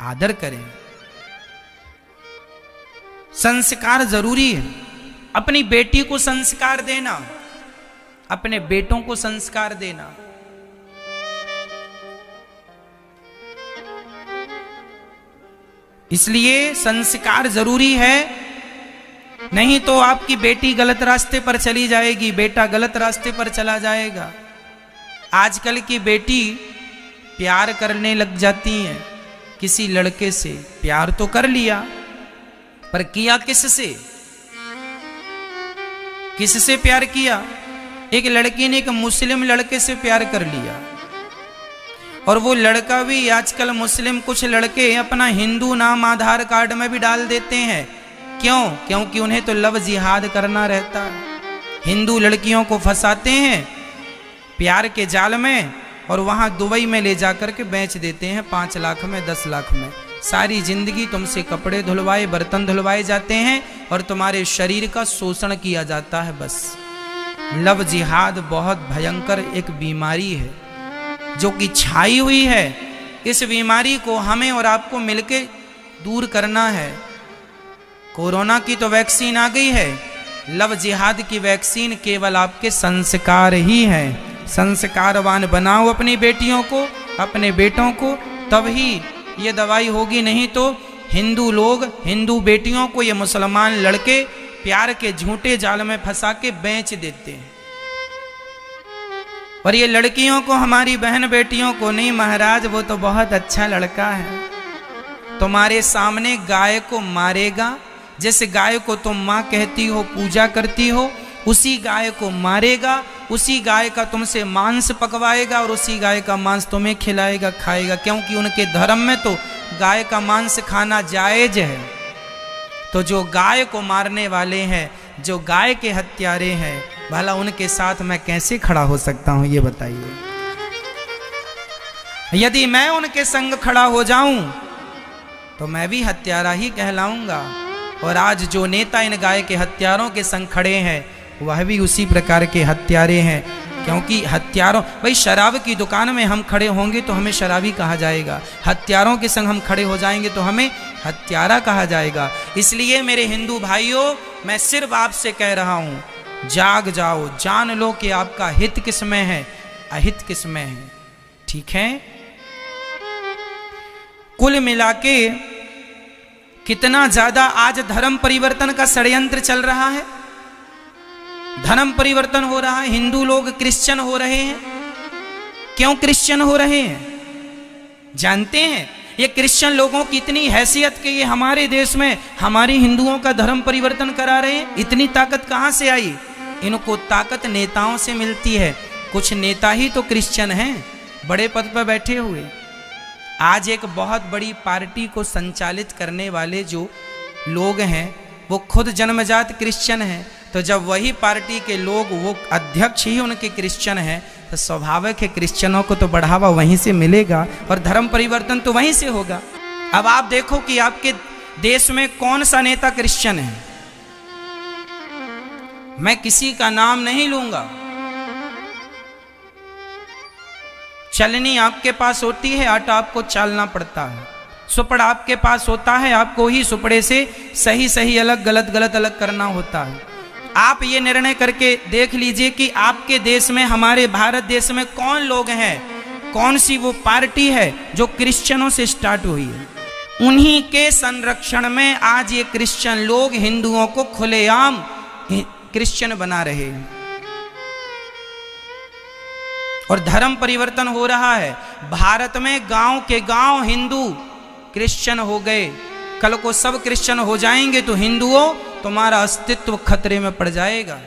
आदर करें। संस्कार जरूरी है। अपनी बेटी को संस्कार देना, अपने बेटों को संस्कार देना। इसलिए संस्कार जरूरी है, नहीं तो आपकी बेटी गलत रास्ते पर चली जाएगी, बेटा गलत रास्ते पर चला जाएगा। आजकल की बेटी प्यार करने लग जाती हैं किसी लड़के से। प्यार तो कर लिया, पर किया किससे? किससे प्यार किया? एक लड़की ने एक मुस्लिम लड़के से प्यार कर लिया, और वो लड़का भी आजकल मुस्लिम, कुछ लड़के अपना हिंदू नाम आधार कार्ड में भी डाल देते हैं। क्यों? क्योंकि उन्हें तो लव जिहाद करना रहता है। हिंदू लड़कियों को फंसाते हैं प्यार के जाल में, और वहां दुबई में ले जाकर के बेच देते हैं 5 लाख में, 10 लाख में। सारी जिंदगी तुमसे कपड़े धुलवाए, बर्तन धुलवाए जाते हैं, और तुम्हारे शरीर का शोषण किया जाता है। बस लव जिहाद बहुत भयंकर एक बीमारी है जो कि छाई हुई है। इस बीमारी को हमें और आपको मिलके दूर करना है। कोरोना की तो वैक्सीन आ गई है, लव जिहाद की वैक्सीन केवल आपके संस्कार ही है। संस्कारवान बनाओ अपनी बेटियों को, अपने बेटों को, तभी ये दवाई होगी। नहीं तो हिंदू लोग हिंदू बेटियों को ये मुसलमान लड़के प्यार के झूठे जाल में फंसा के बेच देते हैं। और ये लड़कियों को, हमारी बहन बेटियों को नहीं, महाराज वो तो बहुत अच्छा लड़का है, तुम्हारे सामने गाय को मारेगा, जैसे गाय को तुम माँ कहती हो, पूजा करती हो, उसी गाय को मारेगा, उसी गाय का तुमसे मांस पकवाएगा, और उसी गाय का मांस तुम्हें खिलाएगा, खाएगा। क्योंकि उनके धर्म में तो गाय का मांस खाना जायज है। तो जो गाय को मारने वाले हैं, जो गाय के हत्यारे हैं, भला उनके साथ मैं कैसे खड़ा हो सकता हूं, ये बताइए। यदि मैं उनके संग खड़ा हो जाऊं तो मैं भी हत्यारा ही कहलाऊंगा। और आज जो नेता इन गाय के हत्यारों के संग खड़े हैं, वह भी उसी प्रकार के हत्यारे हैं। क्योंकि हत्यारों, भाई शराब की दुकान में हम खड़े होंगे तो हमें शराबी कहा जाएगा, हत्यारों के संग हम खड़े हो जाएंगे तो हमें हत्यारा कहा जाएगा। इसलिए मेरे हिंदू भाइयों, मैं सिर्फ आपसे कह रहा हूं, जाग जाओ, जान लो कि आपका हित किस में है, अहित किस में है। ठीक है, कुल मिला के कितना ज्यादा आज धर्म परिवर्तन का षड्यंत्र चल रहा है। धर्म परिवर्तन हो रहा है, हिंदू लोग क्रिश्चियन हो रहे हैं। क्यों क्रिश्चियन हो रहे हैं? जानते हैं ये क्रिश्चियन लोगों की इतनी हैसियत कि ये हमारे देश में हमारे हिंदुओं का धर्म परिवर्तन करा रहे हैं। इतनी ताकत कहां से आई? इनको ताकत नेताओं से मिलती है। कुछ नेता ही तो क्रिश्चियन हैं, बड़े पद पर बैठे हुए। आज एक बहुत बड़ी पार्टी को संचालित करने वाले जो लोग हैं, वो खुद जन्मजात क्रिश्चियन हैं। तो जब वही पार्टी के लोग, वो अध्यक्ष ही उनके क्रिश्चियन हैं, तो स्वाभाविक है क्रिश्चियनों को तो बढ़ावा वहीं से मिलेगा और धर्म परिवर्तन तो वहीं से होगा। अब आप देखो कि आपके देश में कौन सा नेता क्रिश्चियन है। मैं किसी का नाम नहीं लूंगा। चलनी आपके पास होती है, आटा आपको चालना पड़ता है। सुपड़ा आपके पास होता है, आपको ही सुपड़े से सही सही अलग, गलत गलत अलग करना होता है। आप ये निर्णय करके देख लीजिए कि आपके देश में, हमारे भारत देश में कौन लोग हैं, कौन सी वो पार्टी है जो क्रिश्चियनों से स्टार्ट हुई है। उन्हीं के संरक्षण में आज ये क्रिश्चियन लोग हिंदुओं को खुलेआम क्रिश्चियन बना रहे हैं और धर्म परिवर्तन हो रहा है। भारत में गांव के गांव हिंदू क्रिश्चियन हो गए। कल को सब क्रिश्चियन हो जाएंगे तो हिंदुओं, तुम्हारा अस्तित्व खतरे में पड़ जाएगा।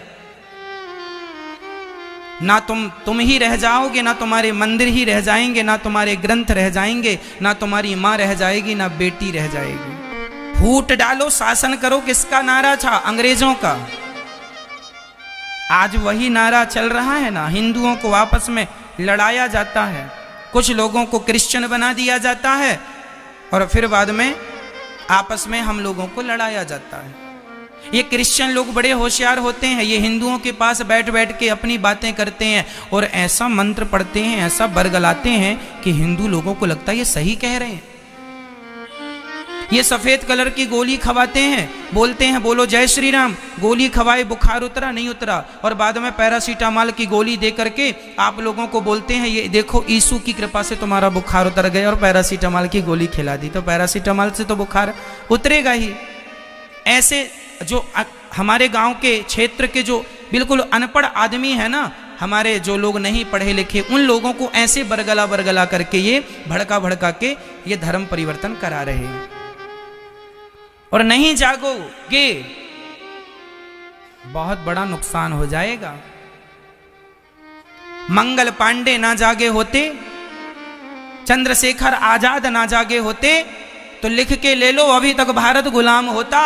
ना तुम ही रह जाओगे, ना तुम्हारे मंदिर ही रह जाएंगे, ना तुम्हारे ग्रंथ रह जाएंगे, ना तुम्हारी मां रह जाएगी, ना बेटी रह जाएगी। फूट डालो, शासन करो, किसका नारा था? अंग्रेजों का। आज वही नारा चल रहा है ना, हिंदुओं को आपस में लड़ाया जाता है, कुछ लोगों को क्रिश्चियन बना दिया जाता है और फिर बाद में आपस में हम लोगों को लड़ाया जाता है। ये क्रिश्चियन लोग बड़े होशियार होते हैं, ये हिंदुओं के पास बैठ बैठ के अपनी बातें करते हैं और ऐसा मंत्र पढ़ते हैं, ऐसा बरगलाते हैं कि हिंदू लोगों को लगता है ये सही कह रहे हैं। ये सफेद कलर की गोली खवाते हैं, बोलते हैं बोलो जय श्री राम, गोली खवाए बुखार उतरा नहीं उतरा, और बाद में पैरासीटामॉल की गोली दे करके आप लोगों को बोलते हैं ये देखो यीशु की कृपा से तुम्हारा बुखार उतर गया, और पैरासीटामॉल की गोली खिला दी। तो पैरासीटामॉल से तो बुखार उतरेगा ही। ऐसे जो हमारे गांव के क्षेत्र के जो बिल्कुल अनपढ़ आदमी है ना, हमारे जो लोग नहीं पढ़े लिखे, उन लोगों को ऐसे बरगला करके ये भड़का के ये धर्म परिवर्तन करा रहे हैं। और नहीं जागोगे बहुत बड़ा नुकसान हो जाएगा। मंगल पांडे ना जागे होते, चंद्रशेखर आजाद ना जागे होते तो लिख के ले लो अभी तक भारत गुलाम होता।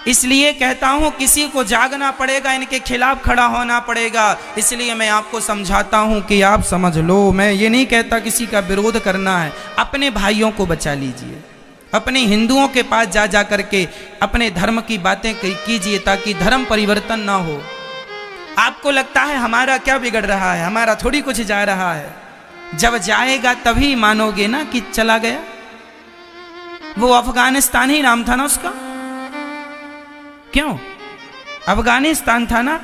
इसलिए कहता हूं किसी को जागना पड़ेगा, इनके खिलाफ खड़ा होना पड़ेगा। इसलिए मैं आपको समझाता हूं कि आप समझ लो, मैं ये नहीं कहता किसी का विरोध करना है, अपने भाइयों को बचा लीजिए, अपने हिंदुओं के पास जा करके अपने धर्म की बातें कीजिए ताकि धर्म परिवर्तन ना हो। आपको लगता है हमारा क्या बिगड़ रहा है, हमारा थोड़ी कुछ जा रहा है। जब जाएगा तभी मानोगे ना कि चला गया। वो अफगानिस्तान ही नाम था ना उसका, क्यों अफगानिस्तान था ना,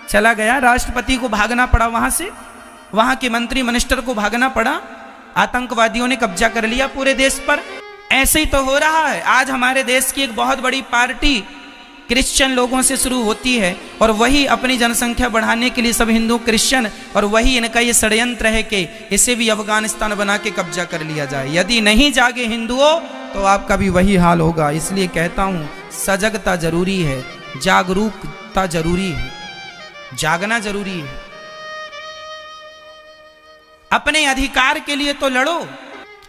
चला गया। राष्ट्रपति को भागना पड़ा वहां से, वहां के मंत्री मिनिस्टर को भागना पड़ा, आतंकवादियों ने कब्जा कर लिया पूरे देश पर। ऐसे ही तो हो रहा है। आज हमारे देश की एक बहुत बड़ी पार्टी क्रिश्चियन लोगों से शुरू होती है और वही अपनी जनसंख्या बढ़ाने के लिए सब हिंदू क्रिश्चियन, और वही इनका ये षड्यंत्र है कि इसे भी अफगानिस्तान बना के कब्जा कर लिया जाए। यदि नहीं जागे हिंदुओं तो आपका भी वही हाल होगा। इसलिए कहता हूं सजगता जरूरी है, जागरूकता जरूरी है, जागना जरूरी है। अपने अधिकार के लिए तो लड़ो।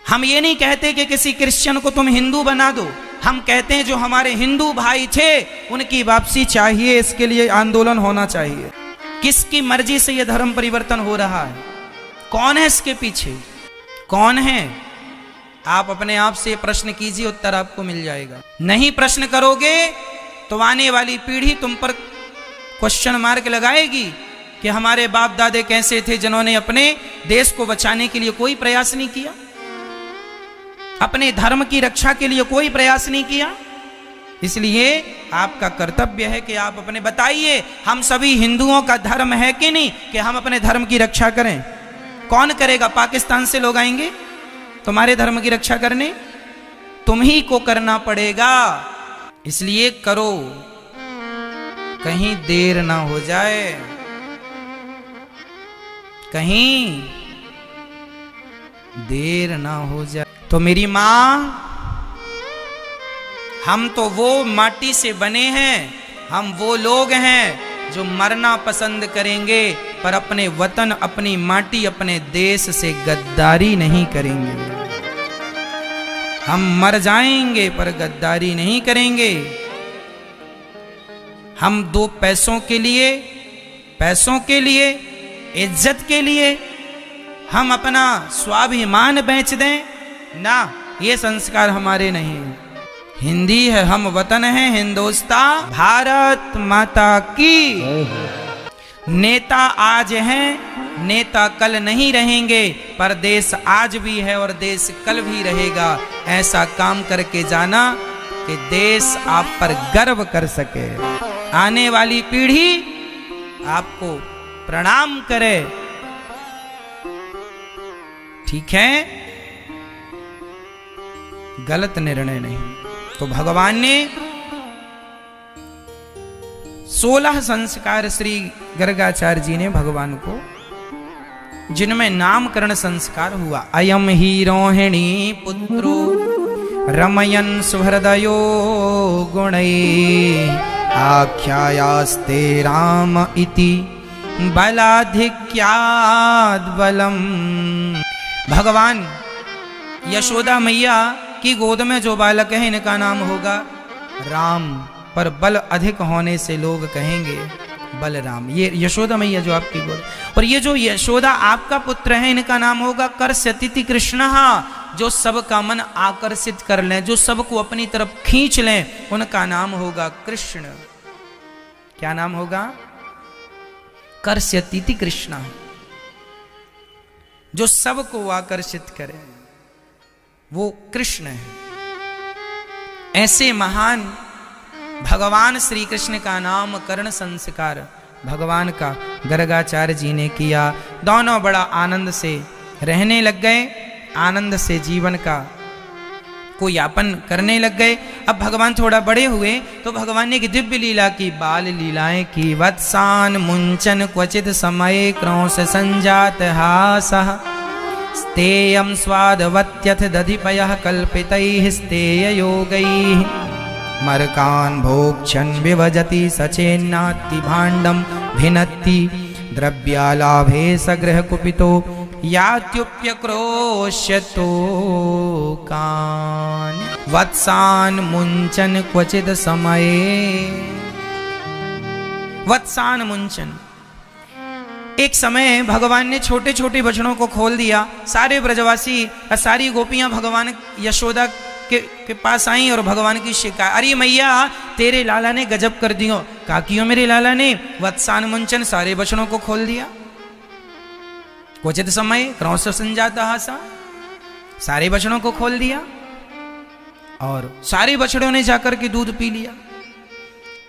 हम ये नहीं कहते कि किसी क्रिश्चियन को तुम हिंदू बना दो, हम कहते हैं जो हमारे हिंदू भाई थे उनकी वापसी चाहिए, इसके लिए आंदोलन होना चाहिए। किसकी मर्जी से यह धर्म परिवर्तन हो रहा है, कौन है इसके पीछे, कौन है? आप अपने आप से प्रश्न कीजिए, उत्तर आपको मिल जाएगा। नहीं प्रश्न करोगे तो आने वाली पीढ़ी तुम पर क्वेश्चन मार्क लगाएगी कि हमारे बाप दादे कैसे थे जिन्होंने अपने देश को बचाने के लिए कोई प्रयास नहीं किया, अपने धर्म की रक्षा के लिए कोई प्रयास नहीं किया। इसलिए आपका कर्तव्य है कि आप अपने बताइए हम सभी हिंदुओं का धर्म है कि नहीं कि हम अपने धर्म की रक्षा करें। कौन करेगा? पाकिस्तान से लोग आएंगे तुम्हारे धर्म की रक्षा करने? तुम ही को करना पड़ेगा। इसलिए करो, कहीं देर ना हो जाए, कहीं देर ना हो जाए। तो मेरी मां, हम तो वो माटी से बने हैं, हम वो लोग हैं जो मरना पसंद करेंगे पर अपने वतन, अपनी माटी, अपने देश से गद्दारी नहीं करेंगे। हम मर जाएंगे पर गद्दारी नहीं करेंगे। हम दो पैसों के लिए, इज्जत के लिए हम अपना स्वाभिमान बेच दें ना, ये संस्कार हमारे नहीं है। हिंदी है, हम वतन हैं, हिंदुस्तान, भारत माता की। नेता आज हैं, नेता कल नहीं रहेंगे, पर देश आज भी है और देश कल भी रहेगा। ऐसा काम करके जाना कि देश आप पर गर्व कर सके, आने वाली पीढ़ी आपको प्रणाम करे। ठीक है, गलत निर्णय नहीं। तो भगवान ने 16 संस्कार श्री गर्गाचार्य जी ने भगवान को, जिनमें नामकरण संस्कार हुआ। अयम ही रोहिणी पुत्रो रमयन सुहृदयो गुणै आख्यायास्ते राम इति बलाधिक्याद बलम। भगवान यशोदा मैया की गोद में जो बालक है इनका नाम होगा राम, पर बल अधिक होने से लोग कहेंगे बलराम। ये यशोदा मैया जो आपकी गोद, और ये जो यशोदा आपका पुत्र है इनका नाम होगा कर्ष्यतिथि कृष्ण, जो सबका मन आकर्षित कर लें, जो सबको अपनी तरफ खींच लें, उनका नाम होगा कृष्ण। क्या नाम होगा? कर्ष्यतिथि कृष्ण, जो सबको आकर्षित करे वो कृष्ण है। ऐसे महान भगवान श्री कृष्ण का नामकरण संस्कार भगवान का गर्गाचार्य जी ने किया। दोनों बड़ा आनंद से रहने लग गए, आनंद से जीवन का को यापन करने लग गए। अब भगवान थोड़ा बड़े हुए तो भगवान ने एक दिव्य लीला की, बाल लीलाएं की। वत्सान मुंचन क्वचित समय क्रौश संजात हासः, स्तेयं स्वादवत्यथ दधिपयः कल्पितैः स्तेय योगैः, मर्कान् भोक्ष्यन् विभजति सचेन्नाति भाण्डं भिनत्ति, द्रव्यालाभे सगृह कुपितो यात्युप्यक्रोश्यतो कान्, वत्सान् मुञ्चन् क्वचित् समये। वत्सान मुंचन, एक समय भगवान ने छोटे छोटे बछड़ों को खोल दिया। सारे ब्रजवासी, सारी गोपियां भगवान यशोदा के पास आई और भगवान की शिकायत, अरे मैया तेरे लाला ने गजब कर दियो। का कियो मेरे लाला ने? वत्सान मुंचन, सारे बछड़ों को खोल दिया। क्वचित समय क्रौश संजाता हासा, सारे बछड़ों को खोल दिया और सारे बछड़ों ने जाकर के दूध पी लिया।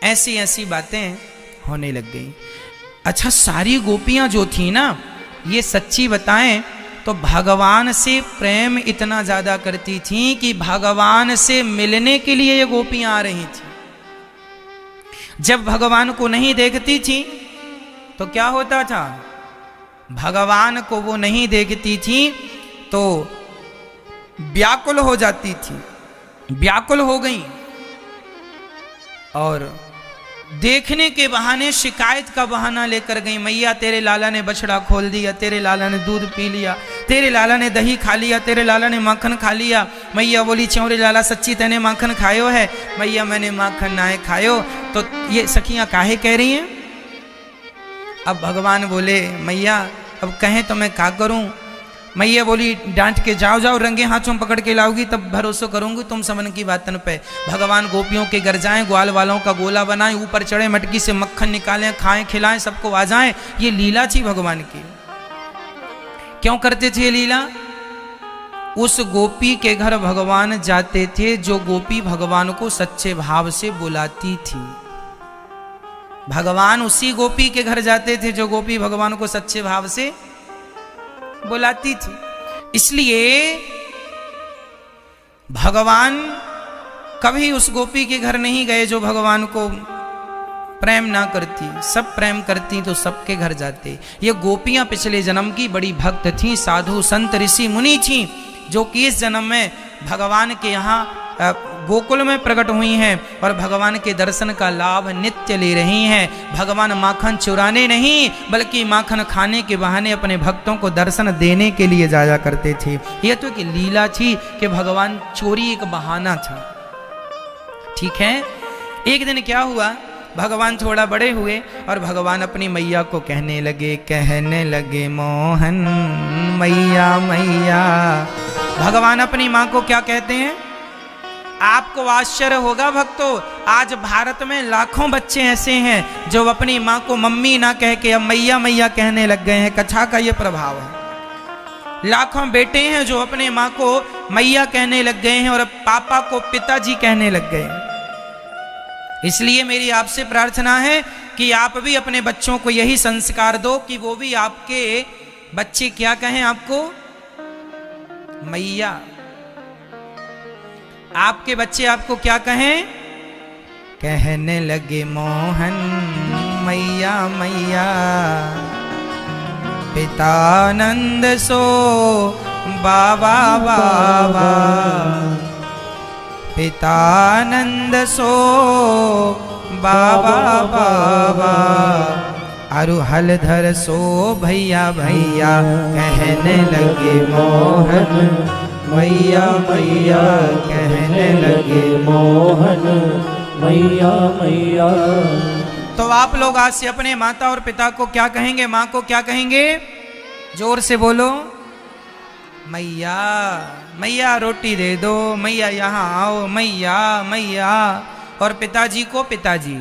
ऐसी ऐसी बातें होने लग गई। अच्छा, सारी गोपियां जो थी ना, ये सच्ची बताएं तो भगवान से प्रेम इतना ज्यादा करती थी कि भगवान से मिलने के लिए ये गोपियां आ रही थी। जब भगवान को नहीं देखती थी तो क्या होता था? भगवान को वो नहीं देखती थी तो व्याकुल हो जाती थी, व्याकुल हो गई और देखने के बहाने शिकायत का बहाना लेकर गई। मैया तेरे लाला ने बछड़ा खोल दिया, तेरे लाला ने दूध पी लिया, तेरे लाला ने दही खा लिया, तेरे लाला ने माखन खा लिया। मैया बोली चौरे लाला सच्ची तेने माखन खायो है? मैया मैंने माखन ना खायो। तो ये सखियां काहे कह रही हैं? अब भगवान बोले मैया अब कहें तो मैं क्या करूं? मैया बोली डांट के जाओ जाओ, रंगे हाथों पकड़ के लाओगी तब भरोसा करूंगी तुम समन की बातन पे। भगवान गोपियों के घर जाएं, ग्वाल वालों का गोला बनाएं, ऊपर चढ़े मटकी से मक्खन निकालें, खाएं खिलाएं, सबको आ जाएं। ये लीला थी भगवान की। क्यों करते थे ये लीला? उस गोपी के घर भगवान जाते थे जो गोपी भगवान को सच्चे भाव से बुलाती थी। भगवान उसी गोपी के घर जाते थे जो गोपी भगवान को सच्चे भाव से बुलाती थी। इसलिए भगवान कभी उस गोपी के घर नहीं गए जो भगवान को प्रेम ना करती। सब प्रेम करती तो सबके घर जाते। ये गोपियां पिछले जन्म की बड़ी भक्त थीं, साधु संत ऋषि मुनि थीं, जो कि इस जन्म में भगवान के यहाँ गोकुल में प्रकट हुई हैं और भगवान के दर्शन का लाभ नित्य ले रही हैं। भगवान माखन चुराने नहीं बल्कि माखन खाने के बहाने अपने भक्तों को दर्शन देने के लिए जाया करते थे। यह तो एक लीला थी कि भगवान चोरी एक बहाना था। ठीक है, एक दिन क्या हुआ, भगवान थोड़ा बड़े हुए और भगवान अपनी मैया को कहने लगे मोहन मैया मैया। भगवान अपनी माँ को क्या कहते हैं? आपको आश्चर्य होगा भक्तों, आज भारत में लाखों बच्चे ऐसे हैं जो अपनी माँ को मम्मी ना कह के अब मैया मैया कहने लग गए हैं। कथा का ये प्रभाव है। लाखों बेटे हैं जो अपने माँ को मैया कहने लग गए हैं और अब पापा को पिताजी कहने लग गए हैं। इसलिए मेरी आपसे प्रार्थना है कि आप भी अपने बच्चों को यही संस्कार दो कि वो भी आपके बच्चे क्या कहें आपको? मैया। आपके बच्चे आपको क्या कहें? कहने लगे मोहन मैया मैया। पितानंद सो बाबा बाबा, पितानंद सो बाबा बाबा, अरु हलधर सो भैया भैया। कहने लगे मोहन मैया मैया, कहने लगे मोहन मैया मैया। तो आप लोग आज से अपने माता और पिता को क्या कहेंगे? माँ को क्या कहेंगे? जोर से बोलो, मैया मैया रोटी दे दो, मैया यहाँ आओ, मैया मैया। और पिताजी को पिताजी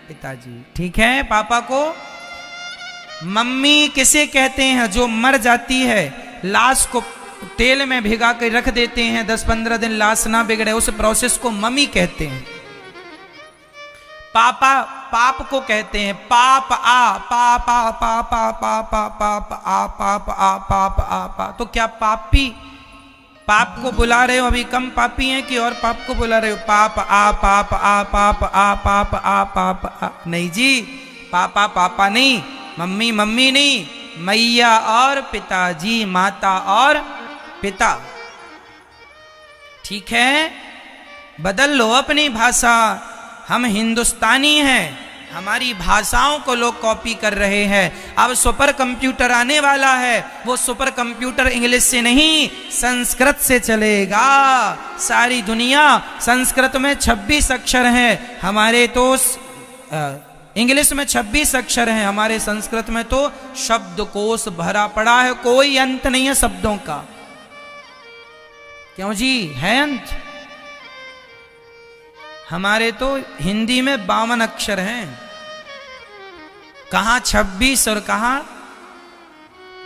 पिताजी, ठीक है। पापा को मम्मी किसे कहते हैं? जो मर जाती है, लाश को तेल में भिगा कर रख देते हैं, 10-15 दिन लाश ना बिगड़े, उस प्रोसेस को मम्मी कहते हैं। पापा पाप को कहते हैं पाप आ, पापा पापा पापा पाप आ, पाप आ, पाप आ, पा। तो क्या पापी पाप को बुला रहे हो? अभी कम पापी हैं कि और पाप को बुला रहे हो? पाप आ, पाप आ, पाप आ, पाप आ, पाप आ। नहीं जी, पापा पापा नहीं, मम्मी मम्मी नहीं, मैया और पिताजी, माता और पिता, ठीक है। बदल लो अपनी भाषा। हम हिंदुस्तानी हैं, हमारी भाषाओं को लोग कॉपी कर रहे हैं। अब सुपर कंप्यूटर आने वाला है, वो सुपर कंप्यूटर इंग्लिश से नहीं संस्कृत से चलेगा। सारी दुनिया संस्कृत में 26 अक्षर हैं, हमारे तो इंग्लिश में 26 अक्षर हैं, हमारे संस्कृत में तो शब्दकोश भरा पड़ा है, कोई अंत नहीं है शब्दों का। क्यों जी, है अंत? हमारे तो हिंदी में 52 अक्षर हैं, कहां 26 और कहां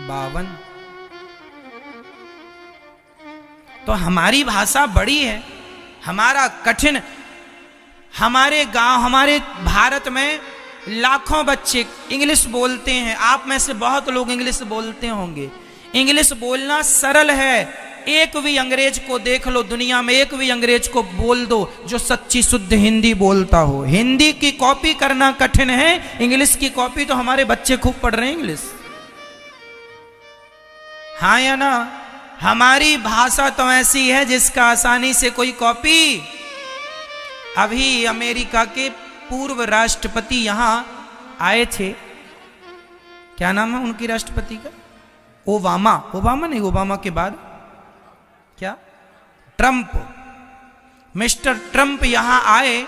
52। तो हमारी भाषा बड़ी है, हमारा कठिन। हमारे गांव, हमारे भारत में लाखों बच्चे इंग्लिश बोलते हैं। आप में से बहुत लोग इंग्लिश बोलते होंगे। इंग्लिश बोलना सरल है। एक भी अंग्रेज को देख लो, दुनिया में एक भी अंग्रेज को बोल दो जो सच्ची शुद्ध हिंदी बोलता हो। हिंदी की कॉपी करना कठिन है, इंग्लिश की कॉपी तो हमारे बच्चे खूब पढ़ रहे हैं इंग्लिश। हाँ या ना? हमारी भाषा तो ऐसी है जिसका आसानी से कोई कॉपी। अभी अमेरिका के पूर्व राष्ट्रपति यहां आए थे, क्या नाम है उनकी राष्ट्रपति का? ओबामा। ओबामा नहीं, ओबामा के बाद क्या? ट्रंप। मिस्टर ट्रंप यहां आए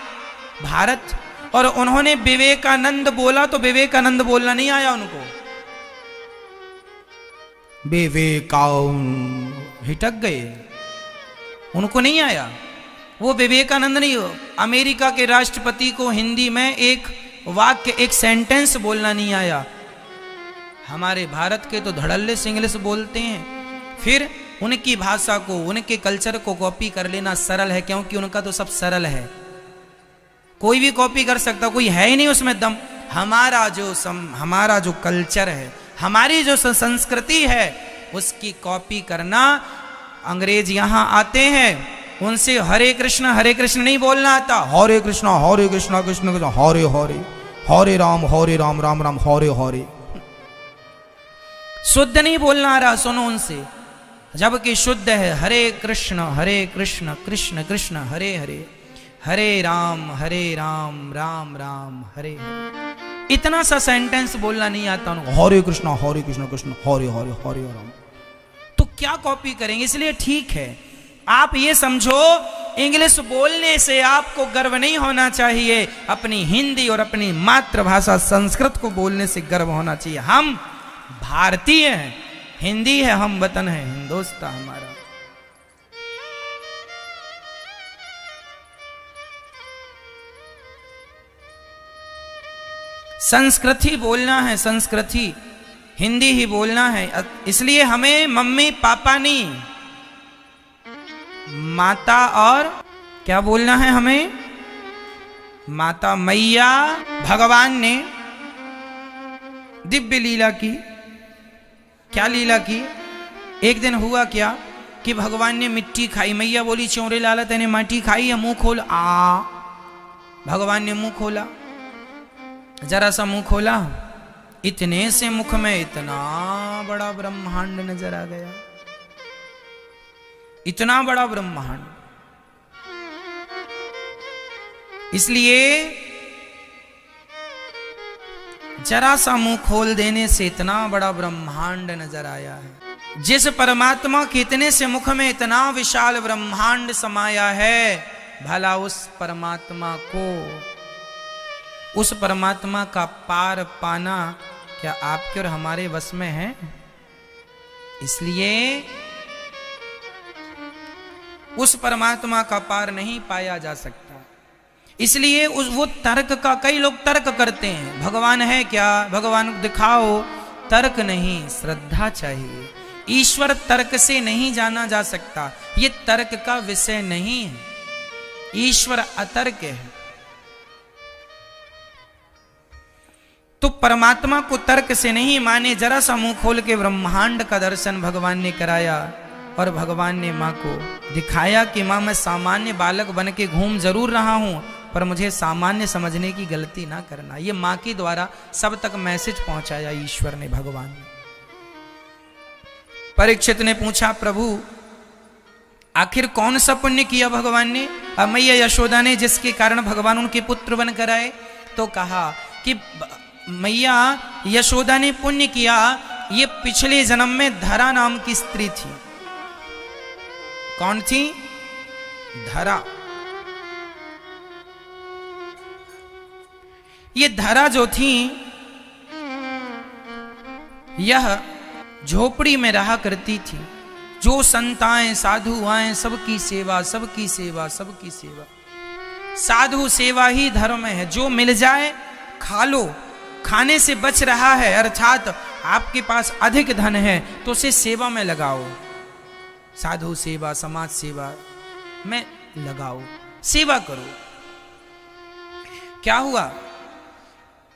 भारत, और उन्होंने विवेकानंद बोला तो विवेकानंद बोलना नहीं आया उनको। हिटक गए, उनको नहीं आया। वो विवेकानंद नहीं हो। अमेरिका के राष्ट्रपति को हिंदी में एक वाक्य, एक सेंटेंस बोलना नहीं आया। हमारे भारत के तो धड़ल्ले से इंग्लिश बोलते हैं। फिर उनकी भाषा को, उनके कल्चर को कॉपी कर लेना सरल है, क्योंकि उनका तो सब सरल है, कोई भी कॉपी कर सकता, कोई है ही नहीं उसमें दम। हमारा जो कल्चर है, हमारी जो संस्कृति है, उसकी कॉपी करना। अंग्रेज यहां आते हैं, उनसे हरे कृष्ण नहीं बोलना आता, हरे कृष्ण कृष्ण कृष्ण हरे हरे, हरे राम राम राम हरे हरे। शुद्ध नहीं बोलना आ रहा, सुनो उनसे, जबकि शुद्ध है हरे कृष्ण कृष्ण कृष्ण हरे हरे, हरे राम राम राम हरे हरे। इतना सा सेंटेंस बोलना नहीं आता उनको, हरे कृष्ण कृष्ण हरे हरे हरे राम। तो क्या कॉपी करेंगे? इसलिए ठीक है, आप ये समझो, इंग्लिश बोलने से आपको गर्व नहीं होना चाहिए, अपनी हिंदी और अपनी मातृभाषा संस्कृत को बोलने से गर्व होना चाहिए। हम भारतीय हैं, हिंदी है हम वतन है, हिंदुस्तान हमारा। संस्कृति बोलना है, संस्कृति हिंदी ही बोलना है। इसलिए हमें मम्मी पापा नहीं, माता और क्या बोलना है हमें? माता मैया। भगवान ने दिव्य लीला की। क्या लीला की? एक दिन हुआ क्या कि भगवान ने मिट्टी खाई। मैया बोली, चौरे लाला तेने माटी खाई है, मुंह खोल। भगवान ने मुंह खोला, जरा सा मुंह खोला, इतने से मुख में इतना बड़ा ब्रह्मांड नजर आ गया, इतना बड़ा ब्रह्मांड। इसलिए जरा सा मुंह खोल देने से इतना बड़ा ब्रह्मांड नजर आया है। जिस परमात्मा के इतने से मुख में इतना विशाल ब्रह्मांड समाया है, भला उस परमात्मा को उस परमात्मा का पार पाना क्या आपके और हमारे वश में है? इसलिए उस परमात्मा का पार नहीं पाया जा सकता। इसलिए वो तर्क का, कई लोग तर्क करते हैं, भगवान है क्या, भगवान को दिखाओ। तर्क नहीं, श्रद्धा चाहिए। ईश्वर तर्क से नहीं जाना जा सकता, ये तर्क का विषय नहीं है। ईश्वर अतर्क है। तो परमात्मा को तर्क से नहीं माने। जरा सा मुंह खोल के ब्रह्मांड का दर्शन भगवान ने कराया और भगवान ने माँ को दिखाया कि माँ, मैं सामान्य बालक बन के घूम जरूर रहा हूं, पर मुझे सामान्य समझने की गलती ना करना। ये माँ के द्वारा सब तक मैसेज पहुंचाया ईश्वर ने, भगवान ने। परीक्षित ने पूछा, प्रभु आखिर कौन सा पुण्य किया भगवान ने, मैया यशोदा ने, जिसके कारण भगवान उनके पुत्र बन कर आए? तो कहा कि मैया यशोदा ने पुण्य किया, ये पिछले जन्म में धरा नाम की स्त्री थी। कौन थी? धरा। ये धरा जो थी, यह झोपड़ी में रहा करती थी। जो संत आए, साधु आए, सबकी सेवा, सबकी सेवा, सबकी सेवा। साधु सेवा ही धर्म है। जो मिल जाए खा लो, खाने से बच रहा है, अर्थात आपके पास अधिक धन है, तो उसे सेवा में लगाओ। साधु सेवा, समाज सेवा में लगाओ, सेवा करो। क्या हुआ?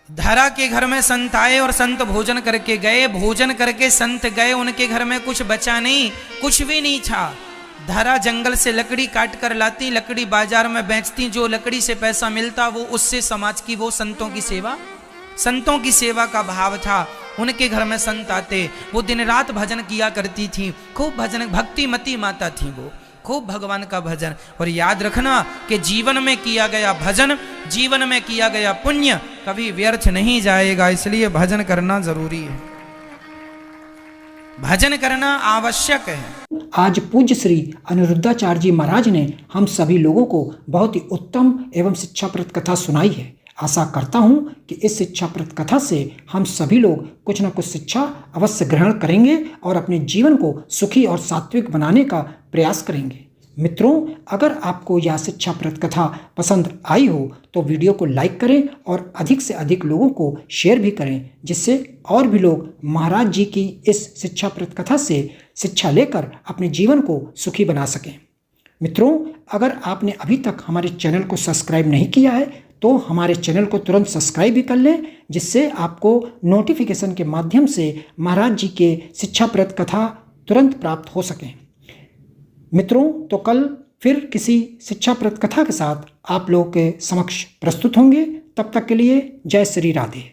धरा के घर में संत आए और संत भोजन करके गए। भोजन करके संत गए, उनके घर में कुछ बचा नहीं, कुछ भी नहीं था। धरा जंगल से लकड़ी काट कर लाती, लकड़ी बाजार में बेचती, जो लकड़ी से पैसा मिलता वो उससे समाज की, वो संतों की सेवा, संतों की सेवा का भाव था। उनके घर में संत आते, वो दिन रात भजन किया करती थी, खूब भजन, भक्तिमती माता थी वो, खूब भगवान का भजन। और याद रखना कि जीवन में किया गया भजन, जीवन में किया गया पुण्य कभी व्यर्थ नहीं जाएगा। इसलिए भजन करना जरूरी है, भजन करना आवश्यक है। आज पूज्य श्री अनिरुद्धाचार्य जी महाराज ने हम सभी लोगों को बहुत ही उत्तम एवं शिक्षाप्रद कथा सुनाई है। आशा करता हूं कि इस शिक्षाप्रद कथा से हम सभी लोग कुछ न कुछ शिक्षा अवश्य ग्रहण करेंगे और अपने जीवन को सुखी और सात्विक बनाने का प्रयास करेंगे। मित्रों, अगर आपको यह शिक्षाप्रद कथा पसंद आई हो तो वीडियो को लाइक करें और अधिक से अधिक लोगों को शेयर भी करें, जिससे और भी लोग महाराज जी की इस शिक्षाप्रद कथा से शिक्षा लेकर अपने जीवन को सुखी बना सकें। मित्रों, अगर आपने अभी तक हमारे चैनल को सब्सक्राइब नहीं किया है तो हमारे चैनल को तुरंत सब्सक्राइब भी कर लें, जिससे आपको नोटिफिकेशन के माध्यम से महाराज जी के शिक्षाप्रद कथा तुरंत प्राप्त हो सकें। मित्रों, तो कल फिर किसी शिक्षाप्रद कथा के साथ आप लोगों के समक्ष प्रस्तुत होंगे। तब तक के लिए जय श्री राधे।